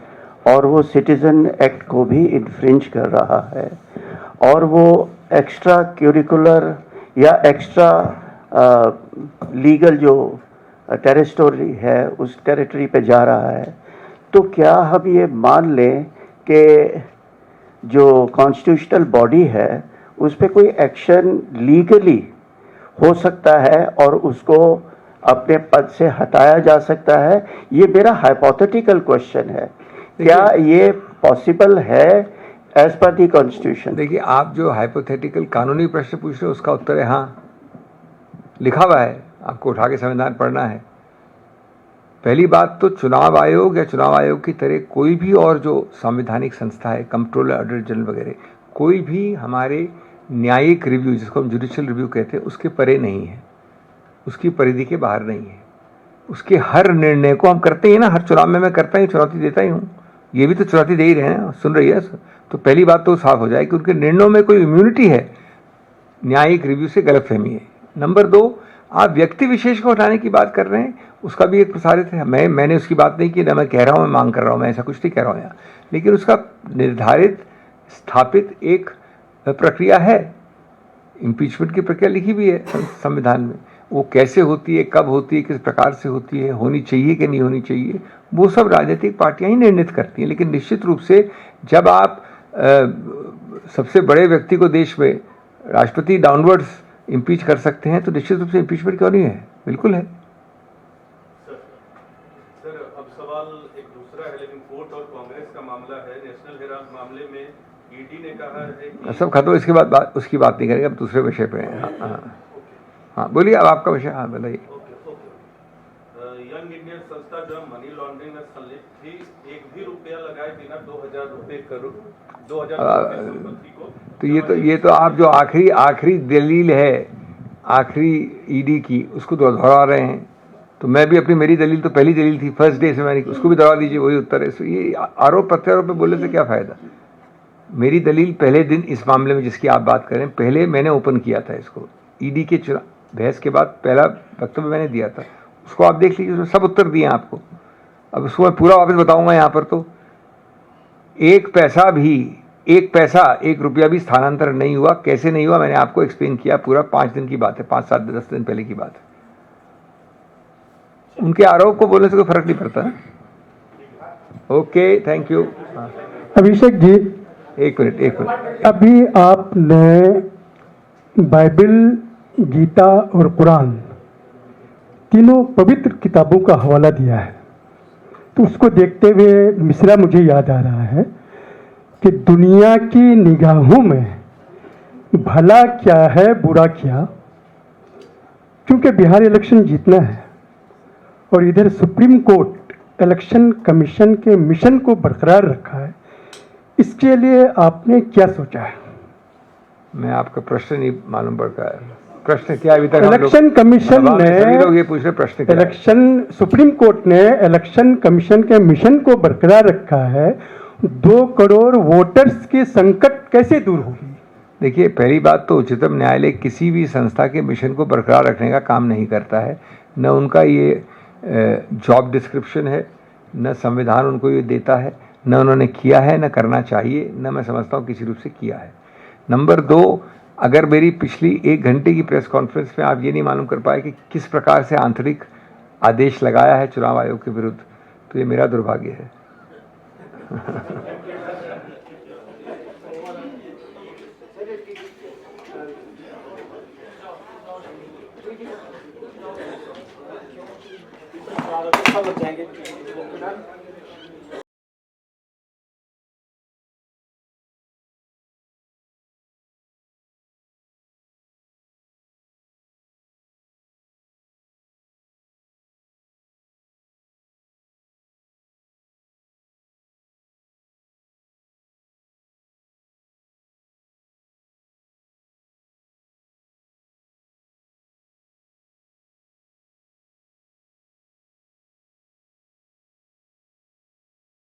और वो सिटीज़न एक्ट को भी इन्फ्रिंज कर रहा है, और वो एक्स्ट्रा क्यूरिकुलर या एक्स्ट्रा लीगल जो टेरिटरी है उस टेरिटरी पे जा रहा है। तो क्या हम ये मान लें कि जो कॉन्स्टिट्यूशनल बॉडी है उस पर कोई एक्शन लीगली हो सकता है और उसको अपने पद से हटाया जा सकता है? ये मेरा हाइपोथेटिकल क्वेश्चन है, क्या ये पॉसिबल है एज पर दी कॉन्स्टिट्यूशन? देखिए, आप जो हाइपोथेटिकल कानूनी प्रश्न पूछ रहे हो उसका उत्तर है हाँ, लिखा हुआ है, आपको उठा के संविधान पढ़ना है। पहली बात तो चुनाव आयोग या चुनाव आयोग की तरह कोई भी और जो संवैधानिक संस्था है, कंट्रोलर, ऑडिटर जनरल वगैरह, कोई भी हमारे न्यायिक रिव्यू, जिसको हम जुडिशियल रिव्यू कहते हैं, उसके परे नहीं है, उसकी परिधि के बाहर नहीं है। उसके हर निर्णय को हम करते हैं ना, हर चुनाव में मैं करता ही, चुनौती देता ही हूँ, ये भी तो चुनौती दे ही रहे हैं, सुन रही है। तो पहली बात तो साफ हो जाए कि उनके निर्णयों में कोई इम्यूनिटी है, न्यायिक रिव्यू से गलतफहमी है। नंबर 2, आप व्यक्ति विशेष को हटाने की बात कर रहे हैं, उसका भी एक प्रसारित है। मैंने उसकी बात नहीं की, ना मैं कह रहा हूँ, मैं मांग कर रहा हूँ, मैं ऐसा कुछ नहीं कह रहा हूँ यहाँ, लेकिन उसका निर्धारित स्थापित एक प्रक्रिया है। इम्पीचमेंट की प्रक्रिया लिखी भी है संविधान में, वो कैसे होती है, कब होती है, किस प्रकार से होती है, होनी चाहिए कि नहीं होनी चाहिए, वो सब राजनीतिक पार्टियां ही निर्णित करती हैं। लेकिन निश्चित रूप से जब आप सबसे बड़े व्यक्ति को देश में, राष्ट्रपति, डाउनवर्ड्स इम्पीच कर सकते हैं, तो निश्चित रूप से इम्पीचमेंट क्यों नहीं है? बिल्कुल है। सर, अब सवाल एक दूसरा है, लेकिन कोर्ट और कांग्रेस का मामला है। नेशनल हेराल्ड मामले में ईडी ने कहा है कि सब खत्म, इसके बाद उसकी बात नहीं करेंगे, अब दूसरे विषय पे हैं। हाँ बोलिए, अब आपका विषय। हाँ बताइए। यंग इंडियन संस्था जो मनी लॉन्ड्रिंग में संलिप्त थी, एक भी रुपया लगाए बिना 2000 रुपये करोड़ 2000 संपत्ति को, तो ये तो आप जो आखिरी दलील है आखिरी ईडी की, उसको दोहरा रहे हैं। तो मैं भी मेरी दलील तो पहली दलील थी, फर्स्ट डे से, मैंने उसको भी दोहरा दीजिए, वही उत्तर है। ये आरोप प्रत्यारोप पे बोलने से क्या फायदा? मेरी दलील पहले दिन इस मामले में जिसकी आप बात करें, पहले मैंने ओपन किया था इसको, ईडी के बहस के बाद पहला वक्तव्य मैंने दिया था, उसको आप देख लीजिए, उसमें सब उत्तर दिए आपको। अब उसको मैं पूरा वापस बताऊंगा यहाँ पर। तो एक पैसा भी एक पैसा, एक रुपया भी स्थानांतरण नहीं हुआ। कैसे नहीं हुआ मैंने आपको एक्सप्लेन किया, पूरा 5 दिन की बात है, 5, 7, 10 दिन पहले की बात है। उनके आरोप को बोलने से कोई फर्क नहीं पड़ता। Okay, thank you. Abhishek ji, एक मिनट। अभी आपने बाइबल, गीता और कुरान तीनों पवित्र किताबों का हवाला दिया है, तो उसको देखते हुए मिसरा मुझे याद आ रहा है कि दुनिया की निगाहों में भला क्या है बुरा क्या, क्योंकि बिहार इलेक्शन जीतना है और इधर सुप्रीम कोर्ट इलेक्शन कमीशन के मिशन को बरकरार रखा है, इसके लिए आपने क्या सोचा है? मैं आपका प्रश्न नहीं मालूम पड़ता है। प्रश्न क्या अभी तक हम लोग- इलेक्शन कमीशन अब ने सभी लोग ये पूछ रहे प्रश्न क्या है? इलेक्शन सुप्रीम कोर्ट ने इलेक्शन कमीशन के मिशन को बरकरार रखा है, 2 करोड़ वोटर्स की संकट कैसे दूर होगी? देखिए, पहली बात तो उच्चतम न्यायालय किसी भी संस्था के मिशन को बरकरार रखने का काम नहीं करता है। न उनका ये जॉब डिस्क्रिप्शन है, न संविधान उनको ये देता है, न उन्होंने किया है, न करना चाहिए, न मैं समझता हूँ किसी रूप से किया है। नंबर 2, अगर मेरी पिछली 1 घंटे की प्रेस कॉन्फ्रेंस में आप ये नहीं मालूम कर पाए कि किस प्रकार से आंतरिक आदेश लगाया है चुनाव आयोग के विरुद्ध, तो ये मेरा दुर्भाग्य है। सब जाएंगे।